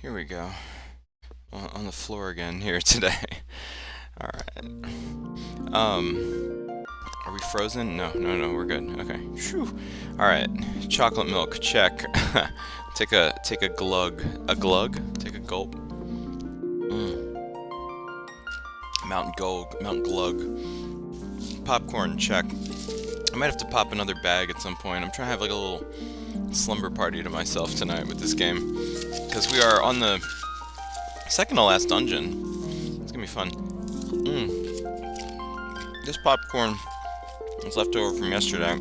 Here we go. On the floor again here today. Alright. Are we frozen? No, we're good. Okay. Phew. Alright. Chocolate milk, check. Take a glug. A glug? Take a gulp. Mountain Glug. Popcorn, check. I might have to pop another bag at some point. I'm trying to have like a little slumber party to myself tonight with this game. Because we are on the second to last dungeon. It's gonna be fun. This popcorn was left over from yesterday.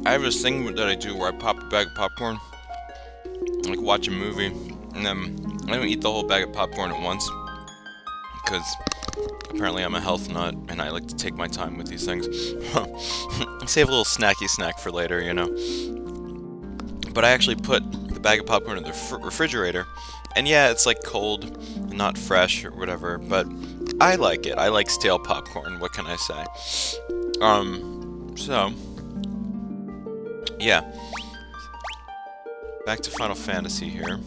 I have this thing that I do where I pop a bag of popcorn, like watch a movie, and then I don't eat the whole bag of popcorn at once. Because apparently I'm a health nut, and I like to take my time with these things. Save a little snacky snack for later, you know. But I actually put the bag of popcorn in the refrigerator, and yeah, it's like cold and not fresh or whatever, but I like it. I like stale popcorn, what can I say? So, yeah. Back to Final Fantasy here.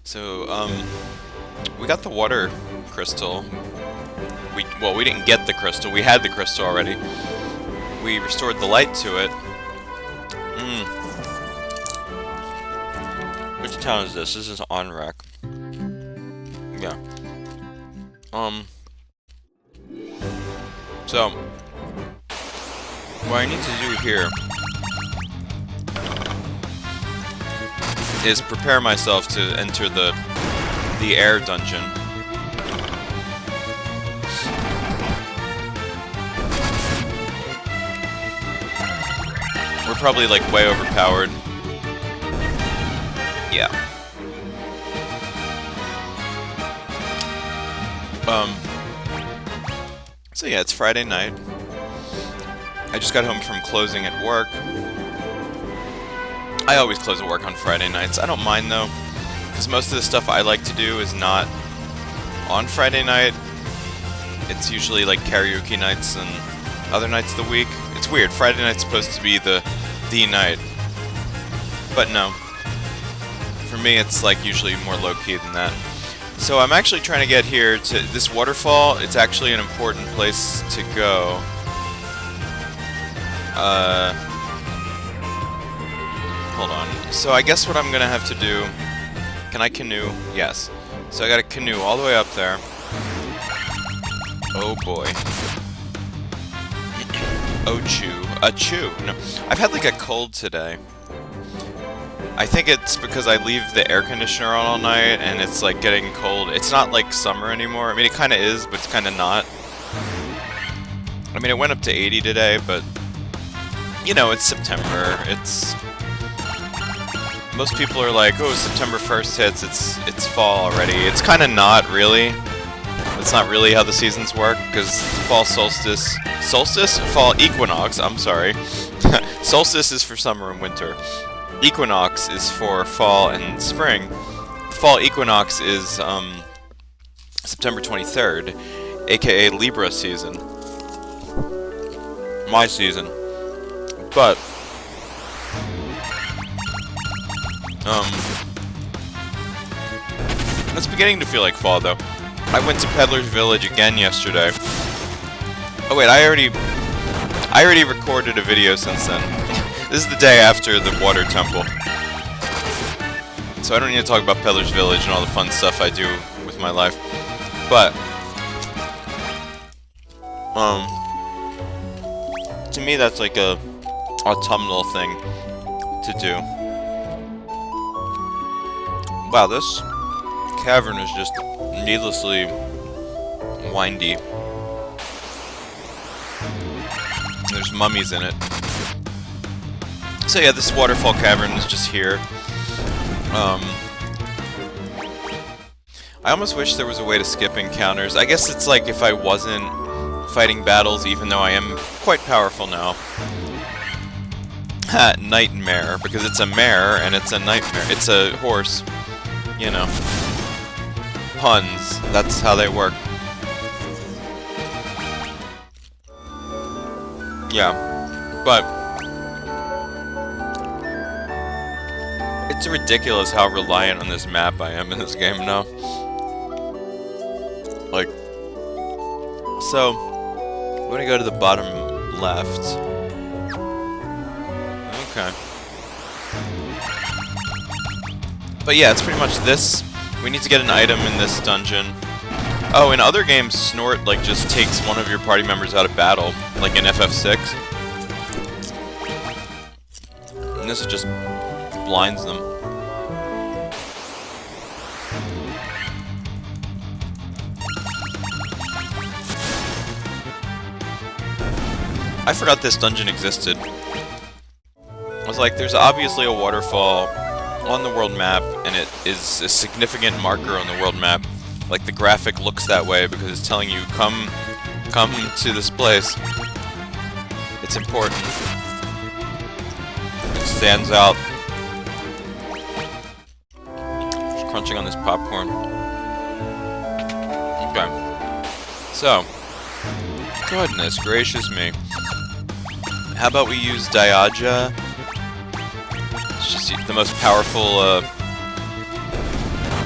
So, we got the water crystal. Well, we didn't get the crystal. We had the crystal already. We restored the light to it. Which town is this? This is Onrak. Yeah. So, what I need to do here is prepare myself to enter the air dungeon. We're probably like way overpowered. Yeah. So yeah, it's Friday night. I just got home from closing at work. I always close at work on Friday nights. I don't mind though, because most of the stuff I like to do is not on Friday night. It's usually like karaoke nights and other nights of the week. It's weird. Friday night's supposed to be the night, but no. For me, it's like usually more low-key than that. So I'm actually trying to get here to this waterfall. It's actually an important place to go. Hold on. So I guess what I'm gonna have to do... Can I canoe? Yes. So I gotta canoe all the way up there. Oh boy. Oh chew. Achoo. No. I've had like a cold today. I think it's because I leave the air conditioner on all night and it's like getting cold. It's not like summer anymore. I mean, it kind of is, but it's kind of not. I mean, it went up to 80 today, but you know, it's September. It's... Most people are like, oh, September 1st hits, it's fall already. It's kind of not, really. It's not really how the seasons work, because fall solstice... Solstice? Fall equinox, I'm sorry. Solstice is for summer and winter. Equinox is for fall and spring. Fall equinox is September 23rd, aka Libra season. My season. But it's beginning to feel like fall though. I went to Peddler's Village again yesterday. Oh wait, I already recorded a video since then. This is the day after the water temple. So I don't need to talk about Peddler's Village and all the fun stuff I do with my life. But to me that's like a autumnal thing to do. Wow, this cavern is just needlessly windy. There's mummies in it. So yeah, this waterfall cavern is just here. I almost wish there was a way to skip encounters. I guess it's like if I wasn't fighting battles, even though I am quite powerful now. Nightmare, because it's a mare and it's a nightmare. It's a horse. You know. Puns. That's how they work. Yeah. But It's ridiculous how reliant on this map I am in this game now. Like, so, I'm gonna go to the bottom left. Okay. But yeah, it's pretty much this. We need to get an item in this dungeon. Oh, in other games, Snort, like, just takes one of your party members out of battle, like in FF6. And this just blinds them. I forgot this dungeon existed. I was like, there's obviously a waterfall on the world map, and it is a significant marker on the world map. Like, the graphic looks that way because it's telling you, come to this place. It's important. It stands out. Just crunching on this popcorn. Okay. So, goodness gracious me. How about we use Diaja? It's just the most powerful,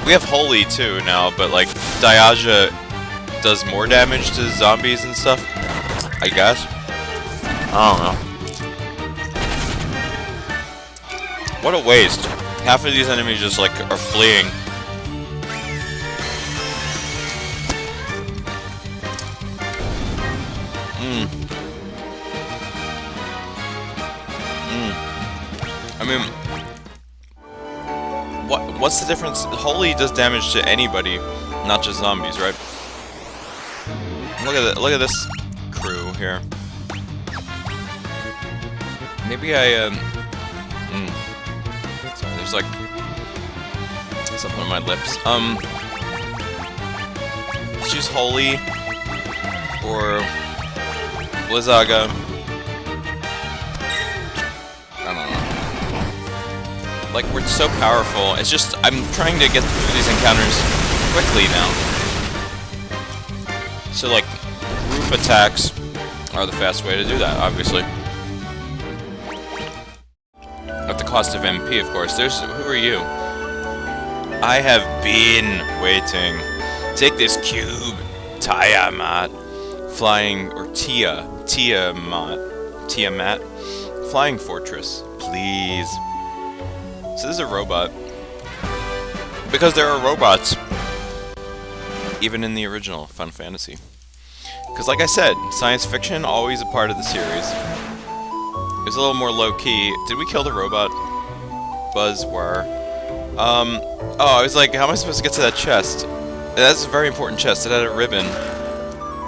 we have Holy too now, but like, Diaja does more damage to zombies and stuff, I guess. I don't know. What a waste. Half of these enemies just like, are fleeing. I mean, what's the difference? Holy does damage to anybody, not just zombies, right? Look at this crew here. Maybe I sorry, there's like something on my lips. Let's use Holy or Blizzaga. Like, we're so powerful. It's just, I'm trying to get through these encounters quickly now. So, like, group attacks are the fast way to do that, obviously. At the cost of MP, of course. Who are you? I have been waiting. Take this cube, Tiamat. Flying, or Tiamat. Flying fortress, please. So this is a robot. Because there are robots. Even in the original Final Fantasy. Because like I said, science fiction, always a part of the series. It was a little more low-key. Did we kill the robot? Buzzwar. Oh, I was like, how am I supposed to get to that chest? That's a very important chest. It had a ribbon.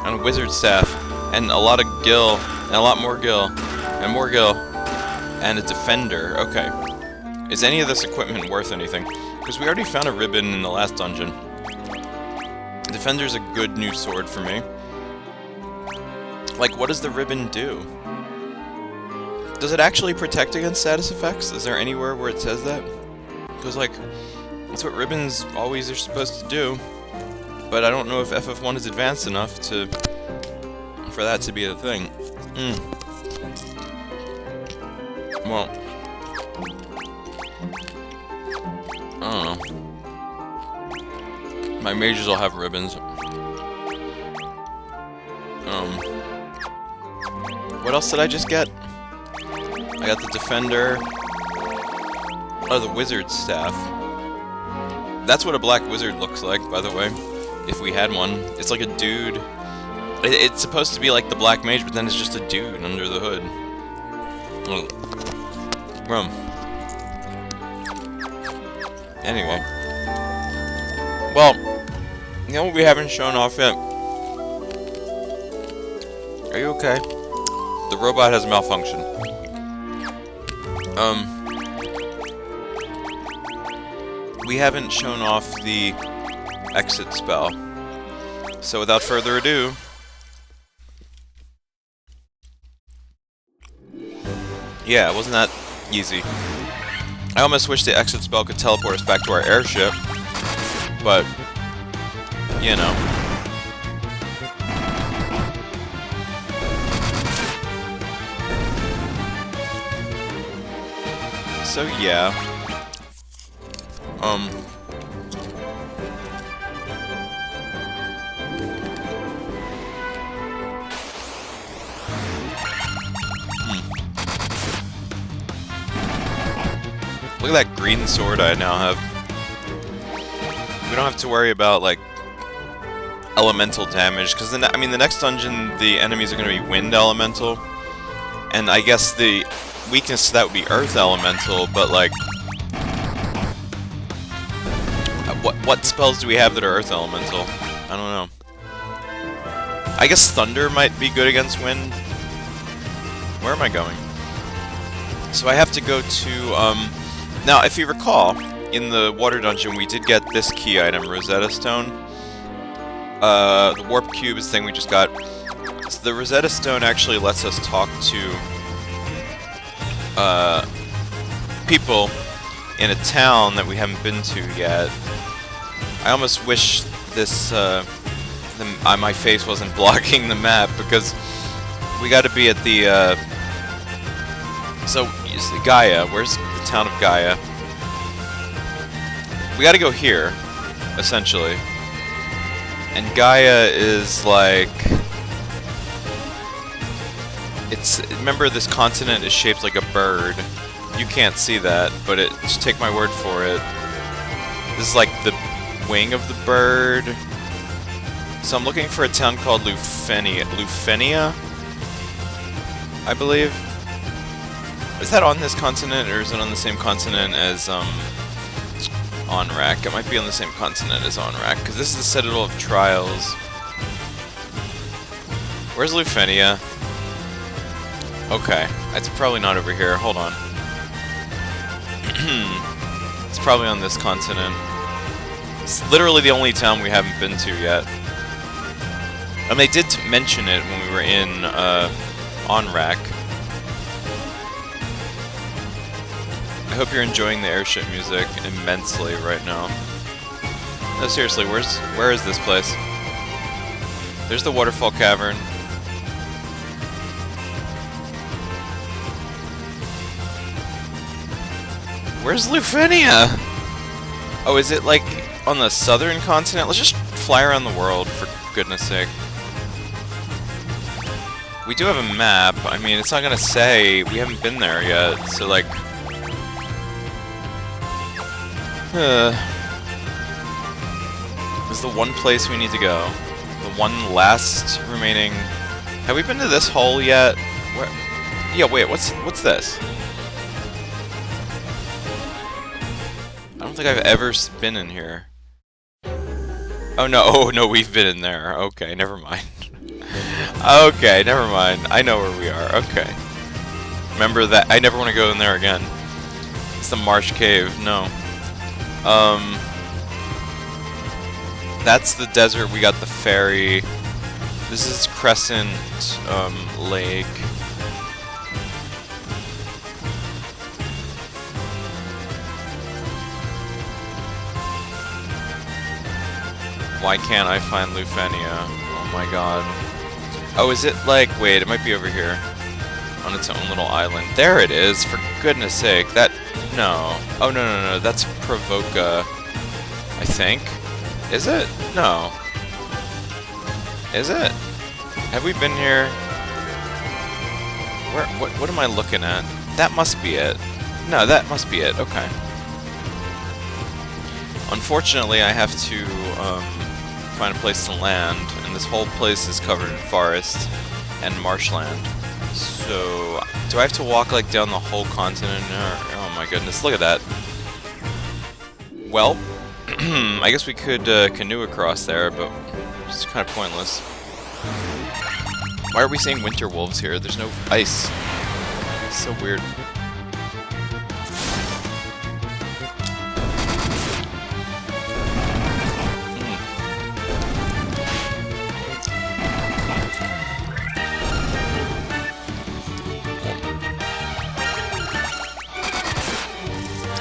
And a wizard staff. And a lot of gil. And a lot more gil. And more gil. And a defender. Okay. Is any of this equipment worth anything? Because we already found a ribbon in the last dungeon. Defender's a good new sword for me. Like, what does the ribbon do? Does it actually protect against status effects? Is there anywhere where it says that? Because, like, that's what ribbons always are supposed to do. But I don't know if FF1 is advanced enough for that to be a thing. Well, I don't know. My mages will have ribbons. What else did I just get? I got the defender. Oh, the wizard staff. That's what a black wizard looks like, by the way. If we had one. It's like a dude. It's supposed to be like the black mage, but then it's just a dude under the hood. Anyway. Well, you know what we haven't shown off yet? Are you okay? The robot has malfunctioned. We haven't shown off the exit spell. So without further ado... Yeah, wasn't that easy? I almost wish the exit spell could teleport us back to our airship. But, you know. So yeah. Um... Look at that green sword I now have. We don't have to worry about, like, elemental damage, because the next dungeon, the enemies are going to be wind elemental, and I guess the weakness to that would be earth elemental, but, like, what spells do we have that are earth elemental? I don't know. I guess thunder might be good against wind. Where am I going? So I have to go to, now, if you recall, in the water dungeon, we did get this key item, Rosetta Stone. The warp cube is the thing we just got. So the Rosetta Stone actually lets us talk to people in a town that we haven't been to yet. I almost wish this my face wasn't blocking the map, because we got to be at the so Gaia. Where's the town of Gaia? We got to go here, essentially. And Gaia is like, remember, this continent is shaped like a bird. You can't see that, but just take my word for it. This is like the wing of the bird. So I'm looking for a town called Lufenia, I believe. Is that on this continent, or is it on the same continent as, Onrak? It might be on the same continent as Onrak, because this is the Citadel of Trials. Where's Lufenia? Okay, it's probably not over here. Hold on. It's probably on this continent. It's literally the only town we haven't been to yet. And they did mention it when we were in, Onrak. I hope you're enjoying the airship music immensely right now. No, seriously, where is this place? There's the waterfall cavern. Where's Lufenia? Oh, is it like on the southern continent? Let's just fly around the world, for goodness sake. We do have a map. I mean, it's not gonna say we haven't been there yet, so like... This is the one place we need to go. The one last remaining... Have we been to this hole yet? Where... Yeah, wait, what's this? I don't think I've ever been in here. Oh no, we've been in there. Okay, never mind. Okay, never mind. I know where we are. Okay. Remember that I never want to go in there again. It's the Marsh Cave. No. That's the desert. We got the ferry. This is Crescent Lake. Why can't I find Lufenia? Oh my god. Oh, is it like... Wait, it might be over here. On its own little island. There it is, for goodness sake. That... No. Oh, no. That's Provoca, I think. Is it? No. Is it? Have we been here? Where... What am I looking at? That must be it. No, that must be it. Okay. Unfortunately, I have to, find a place to land, and this whole place is covered in forest and marshland. So, do I have to walk, like, down the whole continent? Oh my goodness, look at that. Well, I guess we could, canoe across there, but it's kind of pointless. Why are we seeing winter wolves here? There's no ice. It's so weird.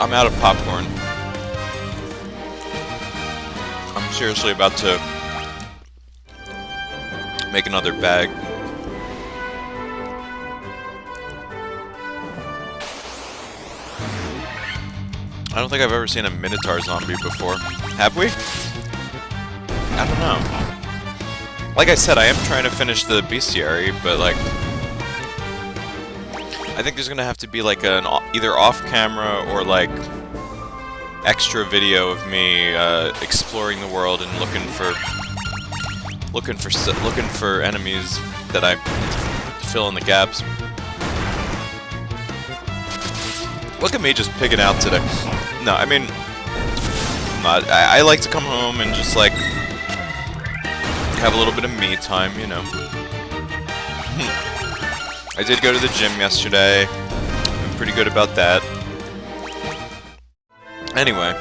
I'm out of popcorn. I'm seriously about to make another bag. I don't think I've ever seen a Minotaur zombie before. Have we? I don't know. Like I said, I am trying to finish the bestiary, but like, I think there's gonna have to be like an either off-camera or like extra video of me exploring the world and looking for enemies that I fill in the gaps. Look at me just pigging out today. No, I mean, I like to come home and just like have a little bit of me time, you know. I did go to the gym yesterday. I'm pretty good about that. Anyway.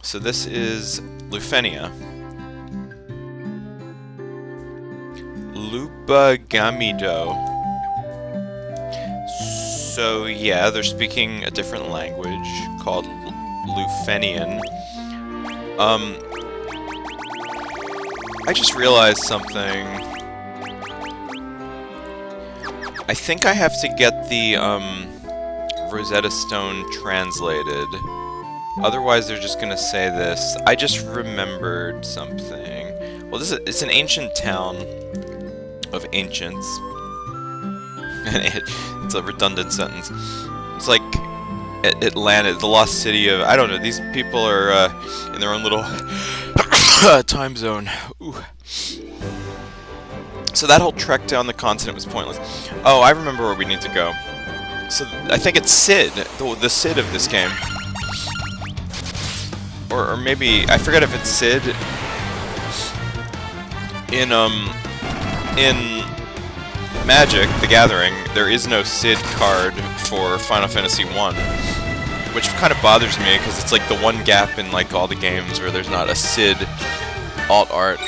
So this is Lufenia. Lupagamido. So yeah, they're speaking a different language called Lufenian. I just realized something. I think I have to get the Rosetta Stone translated. Otherwise, they're just gonna say this. I just remembered something. Well, it's an ancient town of ancients. It's a redundant sentence. It's like Atlanta, the lost city of... I don't know, these people are in their own little time zone. Ooh. So that whole trek down the continent was pointless. Oh, I remember where we need to go. So I think it's Sid, the Sid of this game. Or maybe, I forget if it's Sid. In Magic, the Gathering, there is no Sid card for Final Fantasy 1. Which kind of bothers me, because it's like the one gap in like all the games where there's not a Sid alt art.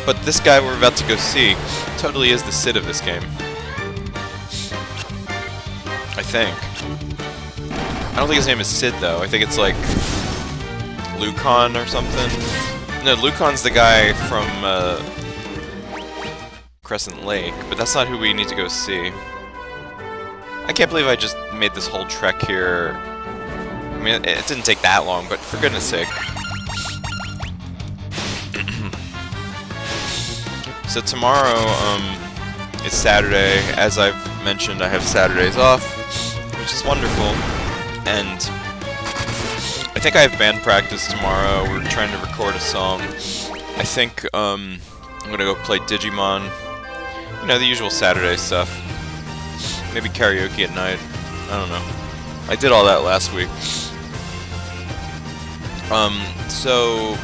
But this guy we're about to go see totally is the Sid of this game. I think. I don't think his name is Sid though, I think it's like Lucan or something. No, Lucan's the guy from Crescent Lake, but that's not who we need to go see. I can't believe I just made this whole trek here. I mean, it didn't take that long, but for goodness sake. So tomorrow, it's Saturday. As I've mentioned, I have Saturdays off, which is wonderful. And I think I have band practice tomorrow. We're trying to record a song. I think, I'm gonna go play Digimon. You know, the usual Saturday stuff. Maybe karaoke at night. I don't know. I did all that last week. So...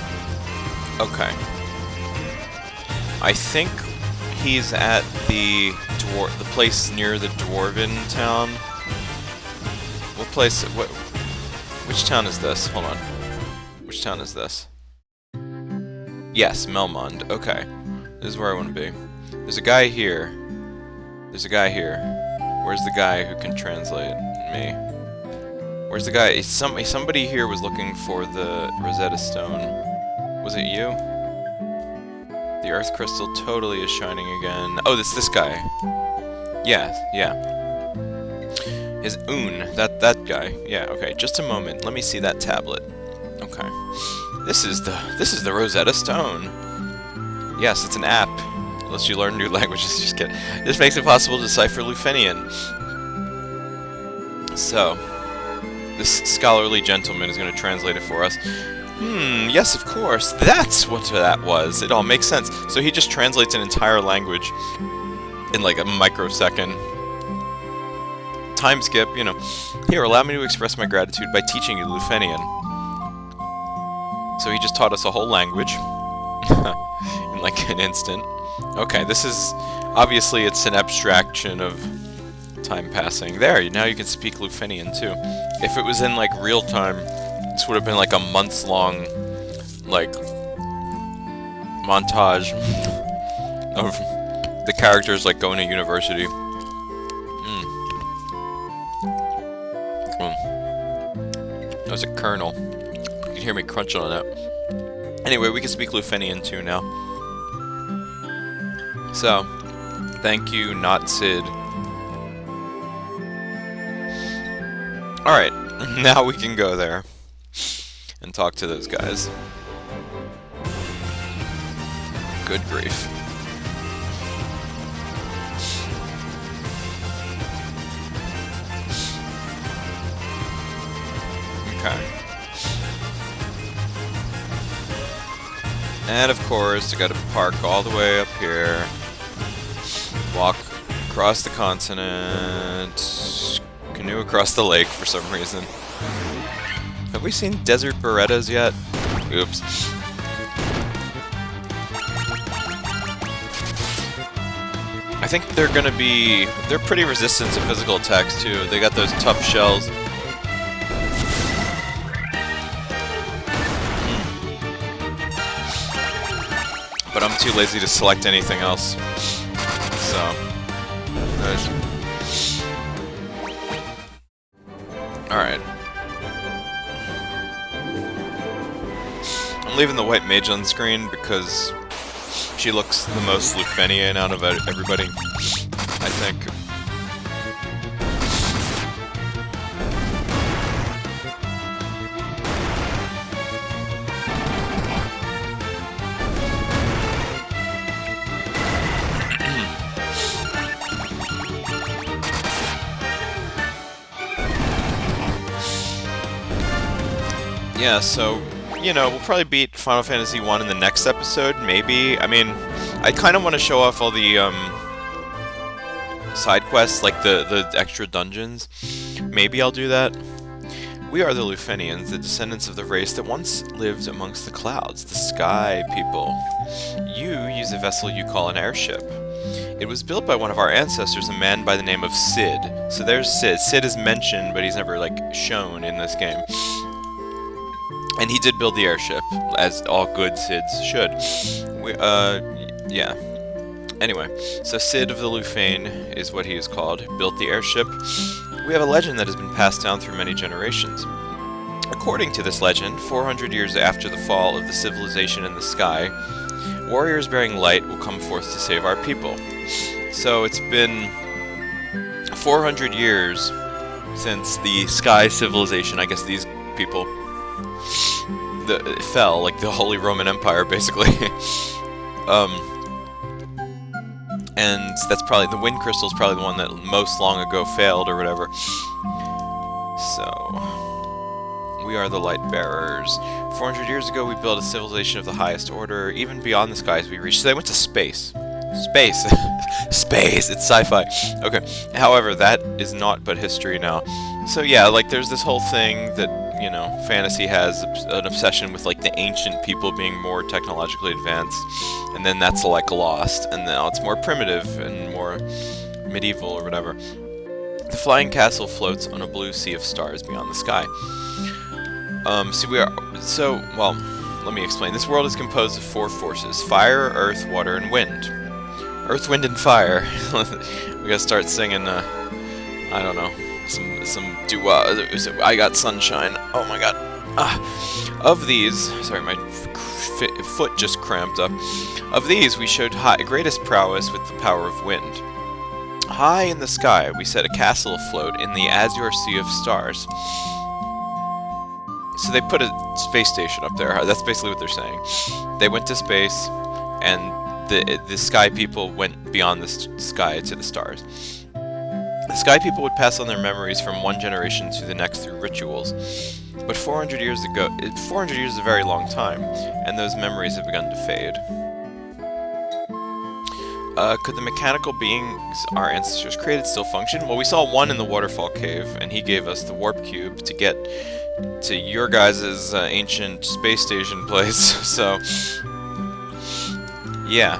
Okay. I think he's at the place near the Dwarven town. What place... Which town is this? Hold on. Which town is this? Yes, Melmond. Okay. This is where I want to be. There's a guy here. There's a guy here. Where's the guy who can translate me? Where's the guy? Somebody here was looking for the Rosetta Stone. Was it you? The Earth Crystal totally is shining again. Oh, it's this guy. Yeah. His Un. That guy. Yeah, okay. Just a moment. Let me see that tablet. Okay. This is the Rosetta Stone. Yes, it's an app. Unless you learn new languages, just kidding. This makes it possible to decipher Lufenian. So, this scholarly gentleman is going to translate it for us. Yes, of course. That's what that was. It all makes sense. So he just translates an entire language in like a microsecond. Time skip, you know. Here, allow me to express my gratitude by teaching you Lufenian. So he just taught us a whole language in like an instant. Okay, this is... Obviously, it's an abstraction of time passing. There, now you can speak Lufenian, too. If it was in, like, real time, this would have been, like, a months-long, like, montage of the characters, like, going to university. That was a kernel. You can hear me crunching on that. Anyway, we can speak Lufenian, too, now. So, thank you, not Sid. Alright, now we can go there and talk to those guys. Good grief. Okay. And of course, I gotta park all the way up here. Walk across the continent. Canoe across the lake for some reason. Have we seen desert Berettas yet? Oops. I think they're gonna be... They're pretty resistant to physical attacks too. They got those tough shells. But I'm too lazy to select anything else. So... Nice. Alright. I'm leaving the white mage on screen because she looks the most Lufenian out of everybody, I think. Yeah, so, you know, we'll probably beat Final Fantasy 1 in the next episode, maybe. I mean, I kind of want to show off all the, side quests, like the extra dungeons. Maybe I'll do that. We are the Lufenians, the descendants of the race that once lived amongst the clouds, the Sky People. You use a vessel you call an airship. It was built by one of our ancestors, a man by the name of Cid. So there's Cid. Cid is mentioned, but he's never, like, shown in this game. And he did build the airship, as all good Cids should. Yeah. Anyway, so Cid of the Lufane is what he is called. Built the airship. We have a legend that has been passed down through many generations. According to this legend, 400 years after the fall of the civilization in the sky, warriors bearing light will come forth to save our people. So it's been 400 years since the sky civilization, I guess these people, it fell, like the Holy Roman Empire, basically. And that's probably, the wind crystal is probably the one that most long ago failed, or whatever. So, we are the light bearers. 400 years ago, we built a civilization of the highest order, even beyond the skies we reached. So they went to space. Space! Space! It's sci-fi. Okay. However, that is not but history now. So yeah, like, there's this whole thing that, you know, fantasy has an obsession with, like, the ancient people being more technologically advanced, and then that's, like, lost, and now it's more primitive and more medieval or whatever. The flying castle floats on a blue sea of stars beyond the sky. Well, let me explain. This world is composed of 4 forces: fire, earth, water, and wind. Earth, wind, and fire. We gotta start singing, I don't know, some doo-wah. I got sunshine. Oh my god. Of these, sorry, my foot just cramped up. Of these, we showed greatest prowess with the power of wind. High in the sky, we set a castle afloat in the azure sea of stars. So they put a space station up there. That's basically what they're saying. They went to space, and the Sky People went beyond the sky to the stars. The Sky People would pass on their memories from one generation to the next through rituals. But 400 years ago, 400 years is a very long time, and those memories have begun to fade. Could the mechanical beings our ancestors created still function? Well, we saw one in the waterfall cave, and he gave us the warp cube to get to your guys' ancient space station place, so... Yeah.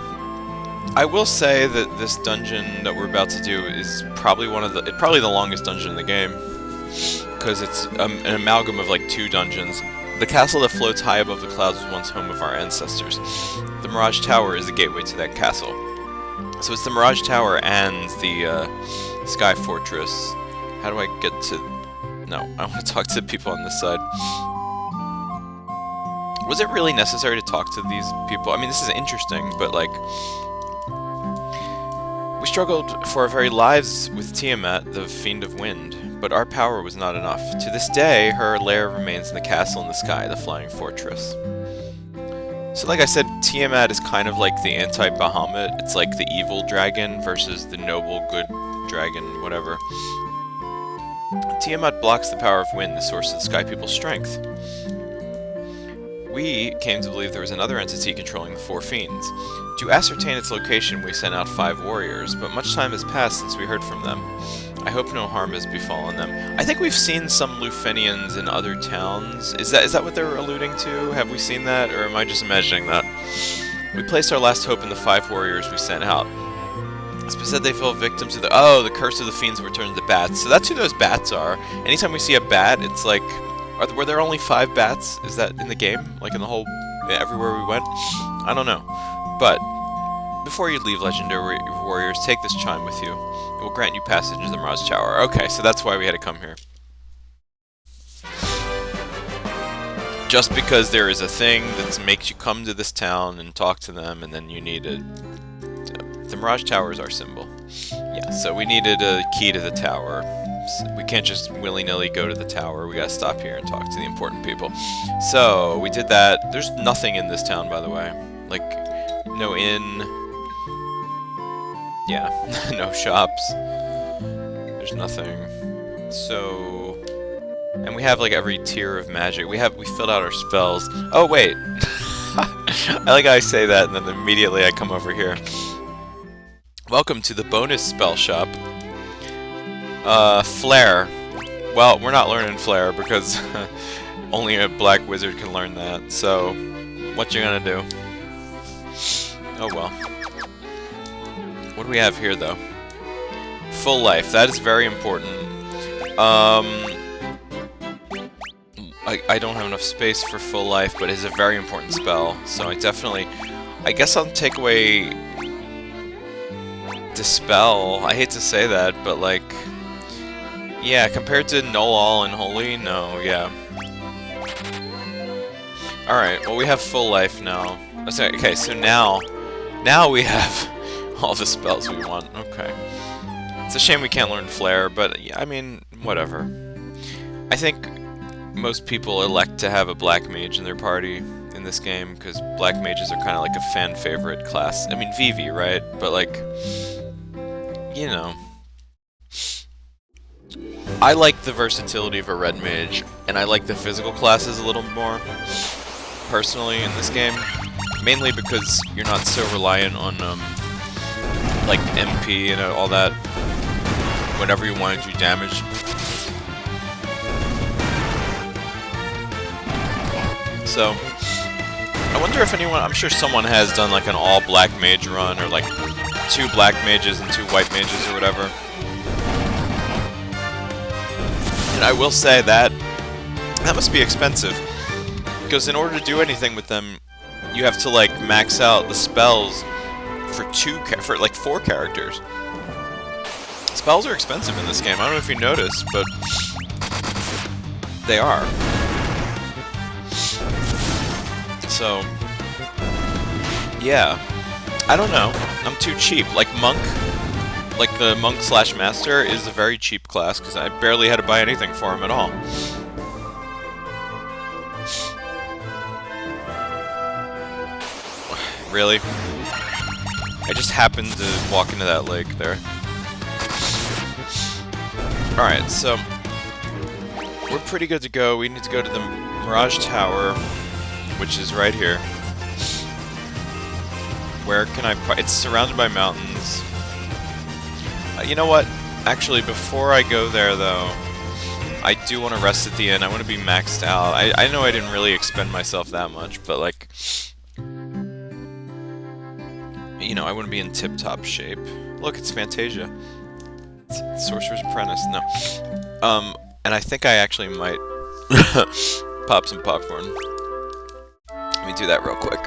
I will say that this dungeon that we're about to do is probably probably the longest dungeon in the game, because it's an amalgam of, like, 2 dungeons. The castle that floats high above the clouds was once home of our ancestors. The Mirage Tower is the gateway to that castle. So it's the Mirage Tower and the Sky Fortress. How do I get to... No, I want to talk to people on this side. Was it really necessary to talk to these people? I mean, this is interesting, but, like... We struggled for our very lives with Tiamat, the Fiend of Wind, but our power was not enough. To this day, her lair remains in the castle in the sky, the Flying Fortress. So like I said, Tiamat is kind of like the anti-Bahamut. It's like the evil dragon versus the noble, good dragon, whatever. Tiamat blocks the power of wind, the source of the Sky People's strength. We came to believe there was another entity controlling the four fiends. To ascertain its location, we sent out 5 warriors, but much time has passed since we heard from them. I hope no harm has befallen them. I think we've seen some Lufenians in other towns. Is that what they're alluding to? Have we seen that, or am I just imagining that? We placed our last hope in the 5 warriors we sent out. It's said they fell victim to the curse of the fiends returned to bats. So that's who those bats are. Anytime we see a bat, it's like, were there only 5 bats? Is that in the game? Like in the whole, everywhere we went? I don't know. But before you leave, legendary warriors, take this chime with you. It will grant you passage to the Mirage Tower. Okay, so that's why we had to come here. Just because there is a thing that makes you come to this town and talk to them, and then you need a... The Mirage Tower is our symbol. Yeah, so we needed a key to the tower. So we can't just willy-nilly go to the tower. We gotta stop here and talk to the important people. So, we did that. There's nothing in this town, by the way. Like, no inn. Yeah, no shops. There's nothing. So... And we have, like, every tier of magic. We filled out our spells. Oh, wait! I like how I say that, and then immediately I come over here. Welcome to the bonus spell shop. Flare. Well, we're not learning Flare, because only a black wizard can learn that, so... What you gonna do? Oh well. What do we have here, though? Full life. That is very important. I don't have enough space for full life, but it's a very important spell. So I guess I'll take away Dispel. I hate to say that, but like, yeah, compared to Null All and Holy, no, yeah. Alright, well we have full life now. Okay, so now we have all the spells we want. Okay. It's a shame we can't learn Flare, but yeah, I mean, whatever. I think most people elect to have a black mage in their party in this game, because black mages are kind of like a fan favorite class. I mean, Vivi, right? But like, you know. I like the versatility of a red mage, and I like the physical classes a little more, personally, in this game. Mainly because you're not so reliant on, like, MP and all that, whenever you want to do damage. So, I wonder if anyone, I'm sure someone has done like an all black mage run, or like 2 black mages and 2 white mages or whatever. And I will say that must be expensive, because in order to do anything with them, you have to like max out the spells for like 4 characters. Spells are expensive in this game. I don't know if you noticed, but they are. So, yeah, I don't know. I'm too cheap. Like Monk, like the Monk/Master is a very cheap class because I barely had to buy anything for him at all. Really? I just happened to walk into that lake there. Alright, so we're pretty good to go. We need to go to the Mirage Tower, which is right here. Where can I... It's surrounded by mountains. You know what? Actually, before I go there, though, I do want to rest at the inn. I want to be maxed out. I know I didn't really expend myself that much, but, like... You know, I want to be in tip-top shape. Look, it's Fantasia. It's Sorcerer's Apprentice. No. And I think I actually might pop some popcorn. Let me do that real quick.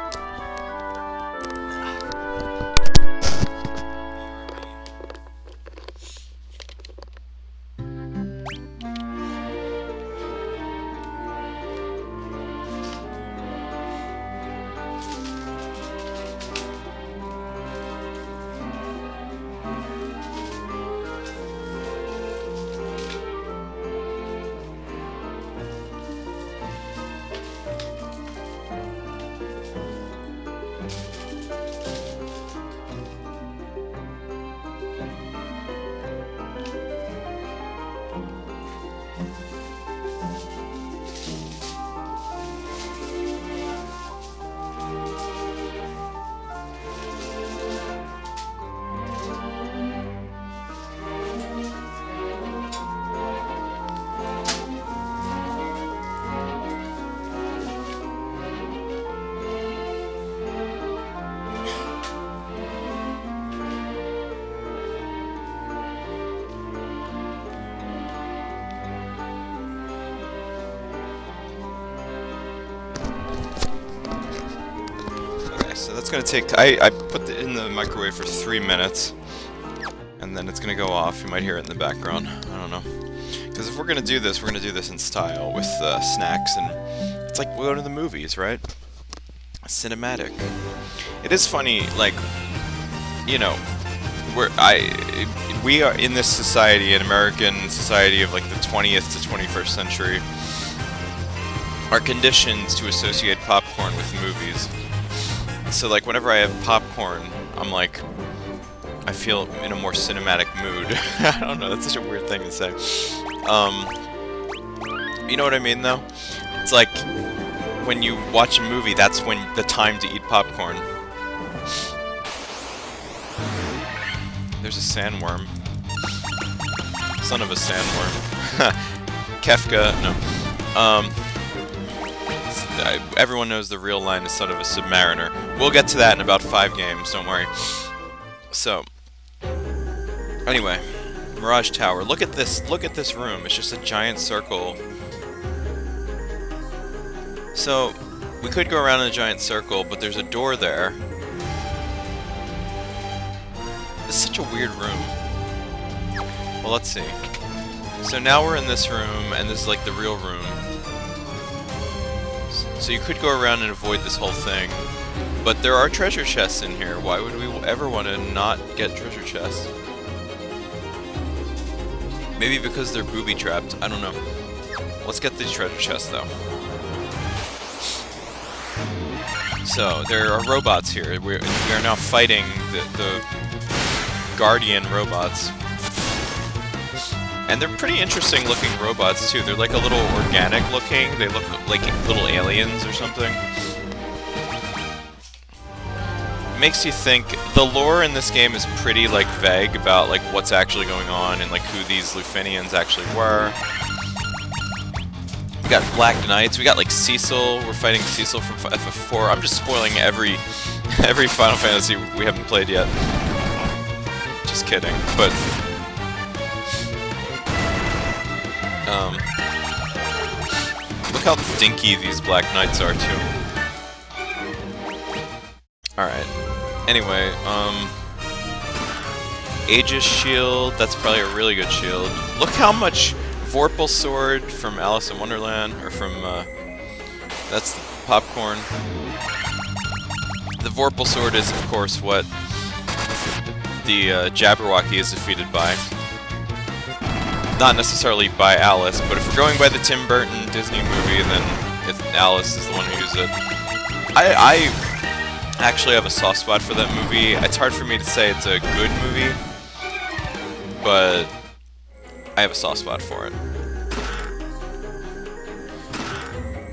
So that's gonna take... I put it in the microwave for 3 minutes. And then it's gonna go off. You might hear it in the background. I don't know. Because if we're gonna do this, we're gonna do this in style with snacks, and it's like we go to the movies, right? Cinematic. It is funny, like, you know, we are in this society, an American society of like the 20th to 21st century, are conditioned to associate popcorn with movies. So like whenever I have popcorn, I'm like, I feel in a more cinematic mood. I don't know, that's such a weird thing to say. You know what I mean though? It's like when you watch a movie, that's when the time to eat popcorn. There's a sandworm. Son of a sandworm. Kefka, no. Everyone knows the real line is son of a submariner. We'll get to that in about 5 games, don't worry. So, anyway, Mirage Tower. Look at this room. It's just a giant circle. So, we could go around in a giant circle, but there's a door there. It's such a weird room. Well, let's see. So now we're in this room, and this is like the real room. So you could go around and avoid this whole thing. But there are treasure chests in here. Why would we ever want to not get treasure chests? Maybe because they're booby-trapped. I don't know. Let's get these treasure chests, though. So, there are robots here. We are now fighting the Guardian robots. And they're pretty interesting looking robots too. They're like a little organic looking. They look like little aliens or something. Makes you think. The lore in this game is pretty like vague about like what's actually going on and like who these Lufenians actually were. We got Black Knights. We got like Cecil. We're fighting Cecil from FF4. I'm just spoiling every Final Fantasy we haven't played yet. Just kidding, but. Look how dinky these Black Knights are, too. Alright. Anyway, Aegis Shield, that's probably a really good shield. Look how much Vorpal Sword from Alice in Wonderland, or from, that's the popcorn. The Vorpal Sword is, of course, what the Jabberwocky is defeated by. Not necessarily by Alice, but if we're going by the Tim Burton Disney movie, then Alice is the one who used it. I actually have a soft spot for that movie. It's hard for me to say it's a good movie, but I have a soft spot for it.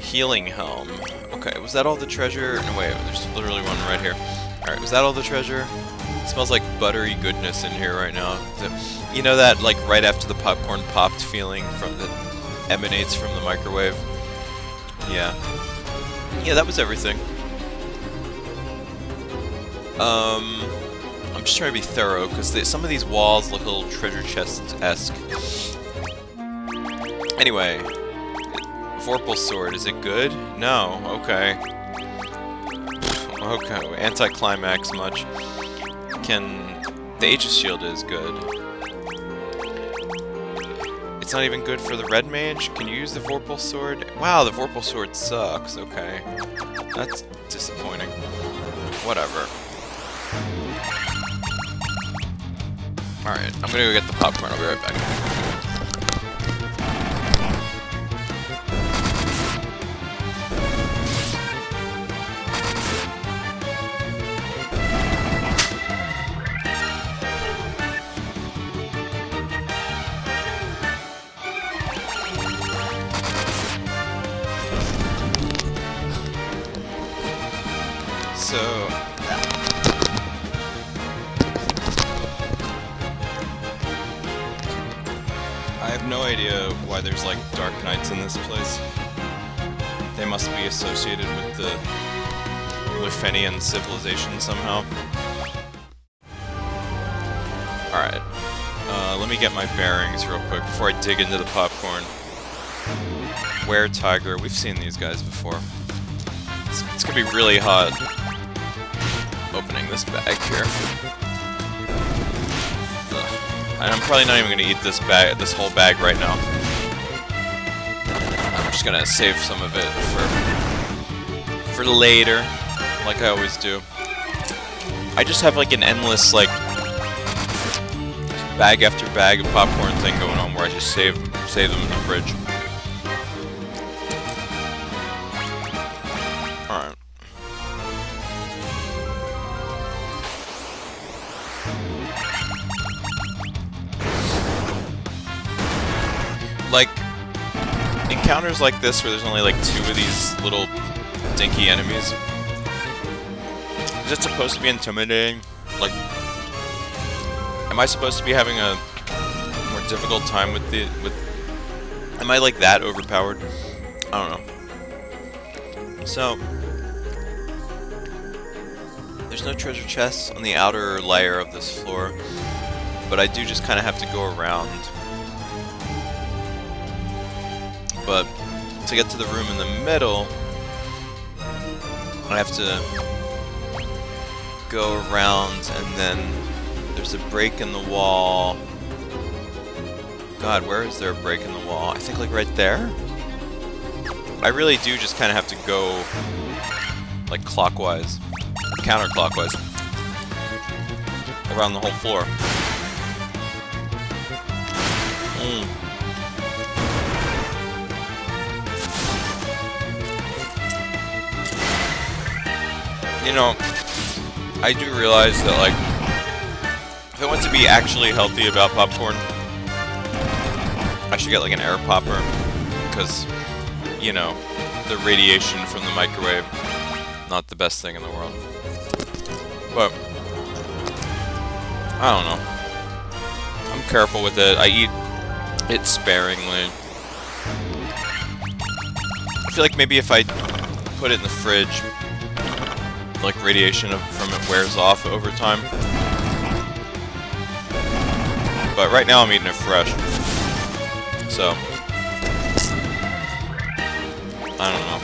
Healing Helm. Okay, was that all the treasure? No, wait, there's literally one right here. Alright, was that all the treasure? It smells like buttery goodness in here right now. You know that, like, right after the popcorn popped feeling that emanates from the microwave? Yeah. Yeah, that was everything. I'm just trying to be thorough, because some of these walls look a little treasure chest-esque. Anyway. Vorpal Sword, is it good? No, okay. Okay, anticlimax much. The Aegis Shield is good. It's not even good for the Red Mage? Can you use the Vorpal Sword? Wow, the Vorpal Sword sucks. Okay. That's disappointing. Whatever. Alright, I'm gonna go get the popcorn. I'll be right back. So, I have no idea why there's like Dark Knights in this place. They must be associated with the Lufenian civilization somehow. Alright, let me get my bearings real quick before I dig into the popcorn. Were Tiger, we've seen these guys before. It's gonna be really hot. opening this bag here. Ugh. And I'm probably not even gonna eat this whole bag right now. I'm just gonna save some of it for later, like I always do. I just have like an endless like bag after bag of popcorn thing going on where I just save them in the fridge. Alright. Like, encounters like this where there's only like 2 of these little dinky enemies. Is it supposed to be intimidating? Like, am I supposed to be having a more difficult time with am I like that overpowered? I don't know. So, there's no treasure chests on the outer layer of this floor, but I do just kind of have to go around. But to get to the room in the middle, I have to go around, and then there's a break in the wall. God, where is there a break in the wall? I think like right there? I really do just kind of have to go like clockwise, counterclockwise, around the whole floor. You know, I do realize that, like, if I want to be actually healthy about popcorn, I should get, like, an air popper, because, you know, the radiation from the microwave, not the best thing in the world. But, I don't know. I'm careful with it. I eat it sparingly. I feel like maybe if I put it in the fridge, like radiation from it wears off over time. But right now I'm eating it fresh. So, I don't know.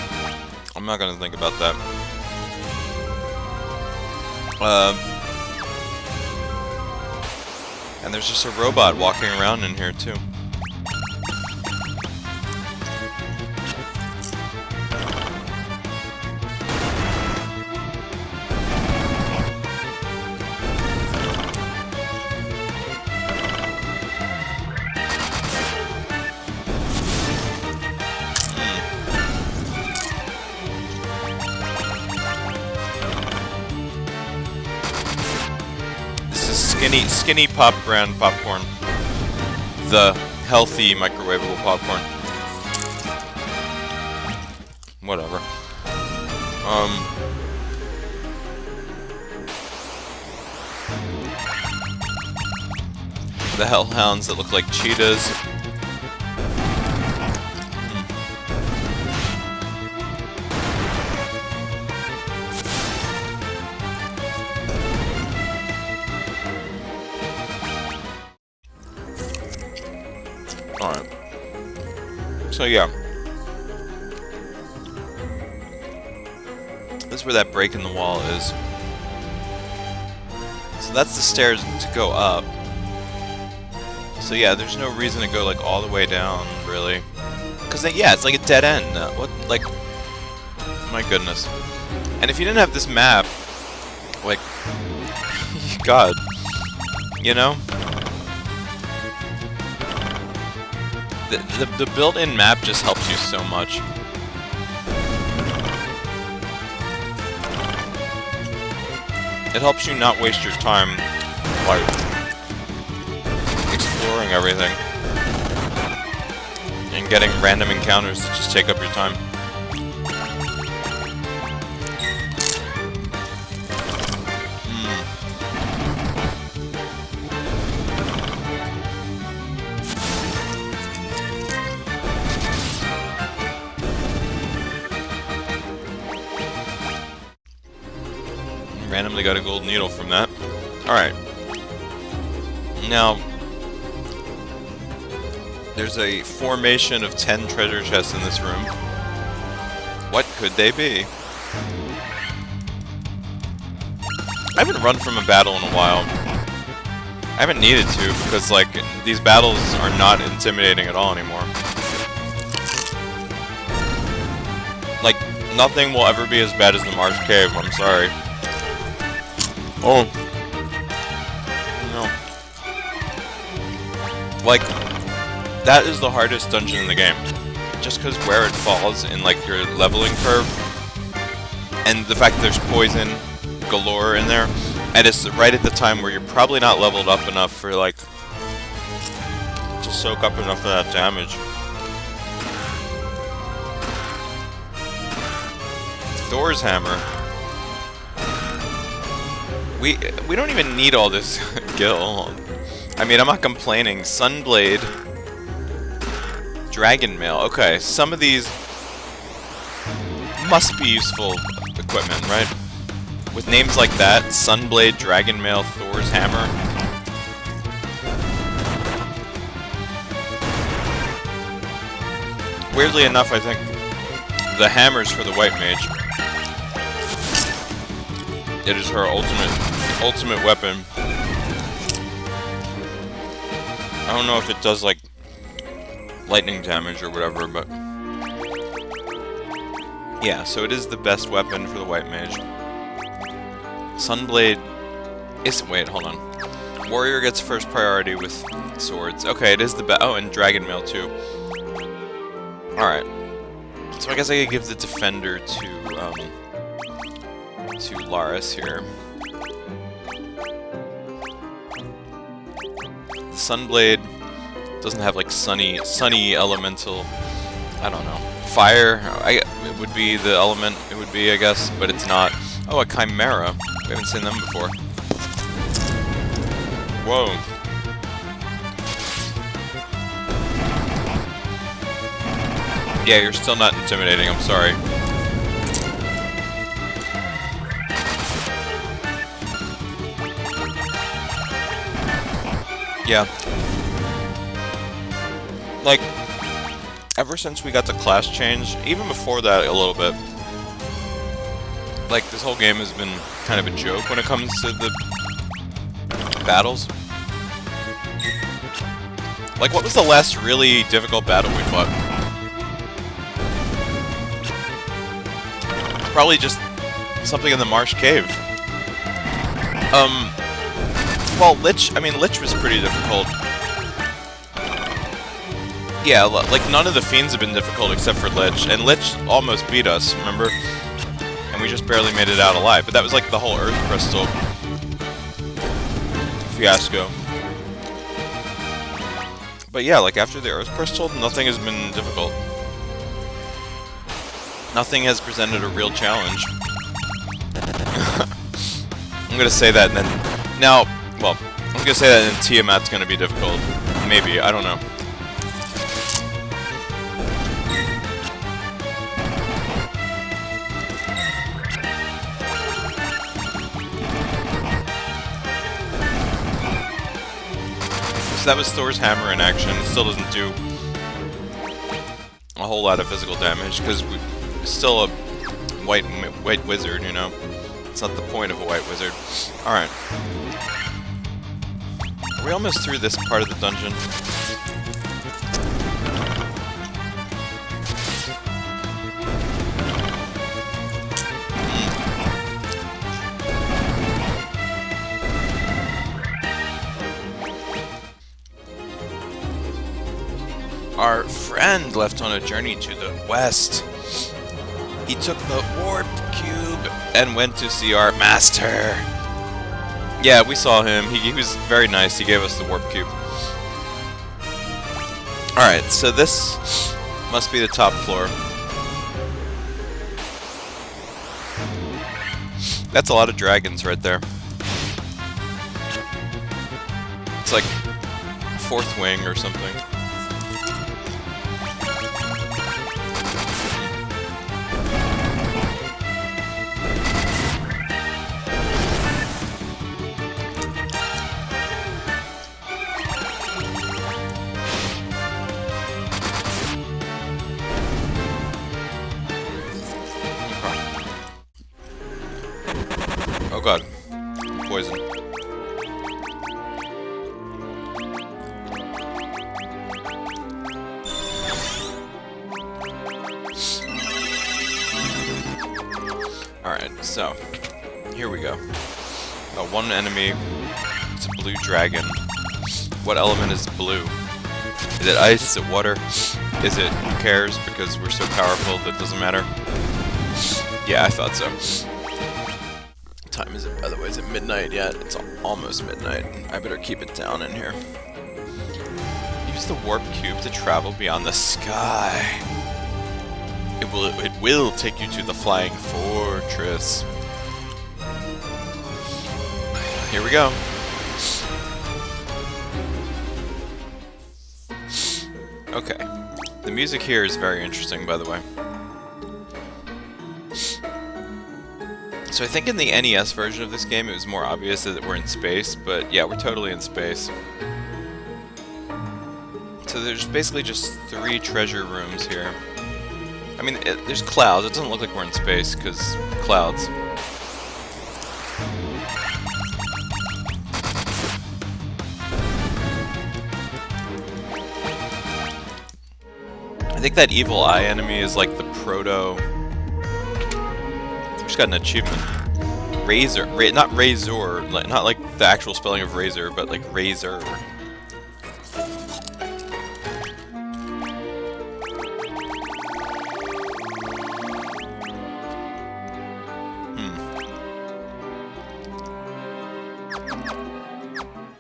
I'm not gonna think about that. And there's just a robot walking around in here too. Skinny Pop brand popcorn. The healthy microwavable popcorn. Whatever. The hellhounds that look like cheetahs. Alright. So yeah. This is where that break in the wall is. So that's the stairs to go up. So yeah, there's no reason to go like all the way down, really. Cause yeah, it's like a dead end. What, like, my goodness. And if you didn't have this map, like, God, you know? The built-in map just helps you so much. It helps you not waste your time, like, exploring everything. And getting random encounters that just take up your time. Randomly got a gold needle from that. Alright. Now, there's a formation of 10 treasure chests in this room. What could they be? I haven't run from a battle in a while. I haven't needed to, because, like, these battles are not intimidating at all anymore. Like, nothing will ever be as bad as the Marsh Cave, I'm sorry. Oh. No. Like, that is the hardest dungeon in the game. Just because where it falls in, like, your leveling curve, and the fact that there's poison galore in there, and it's right at the time where you're probably not leveled up enough for, like, to soak up enough of that damage. Thor's hammer. We don't even need all this gil. I mean, I'm not complaining. Sunblade. Dragon mail. Okay, some of these must be useful equipment, right? With names like that, Sunblade, Dragon Mail, Thor's Hammer. Weirdly enough, I think the hammer's for the White Mage. It is her ultimate weapon. I don't know if it does, like, lightning damage or whatever, but... yeah, so it is the best weapon for the White Mage. Sunblade is... wait, hold on. Warrior gets first priority with swords. Okay, it is the best... oh, and Dragon Mail, too. Alright. So I guess I could give the Defender to Laris here. The Sunblade doesn't have, like, sunny elemental... I don't know. Fire, it would be the element it would be, I guess, but it's not. Oh, a Chimera. We haven't seen them before. Whoa. Yeah, you're still not intimidating, I'm sorry. Yeah. Like, ever since we got the class change, even before that a little bit, like, this whole game has been kind of a joke when it comes to the battles. Like, what was the last really difficult battle we fought? Probably just something in the Marsh Cave. Well, Lich was pretty difficult. Yeah, like, none of the Fiends have been difficult except for Lich, and Lich almost beat us, remember? And we just barely made it out alive, but that was like the whole Earth Crystal fiasco. But yeah, like, after the Earth Crystal, nothing has been difficult. Nothing has presented a real challenge. I'm gonna say that and then... now, well, I'm gonna say that and then Tiamat's gonna be difficult. Maybe, I don't know. So that was Thor's hammer in action. It still doesn't do a whole lot of physical damage, because it's still a white wizard, you know? It's not the point of a white wizard. Alright. Are we almost through this part of the dungeon? Our friend left on a journey to the west. He took the warp cube and went to see our master. Yeah, we saw him. He was very nice. He gave us the warp cube. Alright, so this must be the top floor. That's a lot of dragons right there. It's like fourth wing or something. Oh god. poison. Alright, so, here we go. One enemy, it's a blue dragon. What element is blue? Is it ice? Is it water? Is it, who cares, because we're so powerful that it doesn't matter? Yeah, I thought so. What time is it, by the way? Is it midnight yet? It's almost midnight. I better keep it down in here. Use the warp cube to travel beyond the sky. It will take you to the flying fortress. Here we go. Okay. The music here is very interesting, by the way. So I think in the NES version of this game, it was more obvious that we're in space, but yeah, we're totally in space. So there's basically just 3 treasure rooms here. I mean, there's clouds. It doesn't look like we're in space, because clouds. I think that evil eye enemy is like the proto... We just got an achievement. Razor. Not Razor. Not like the actual spelling of razor, but like Razor.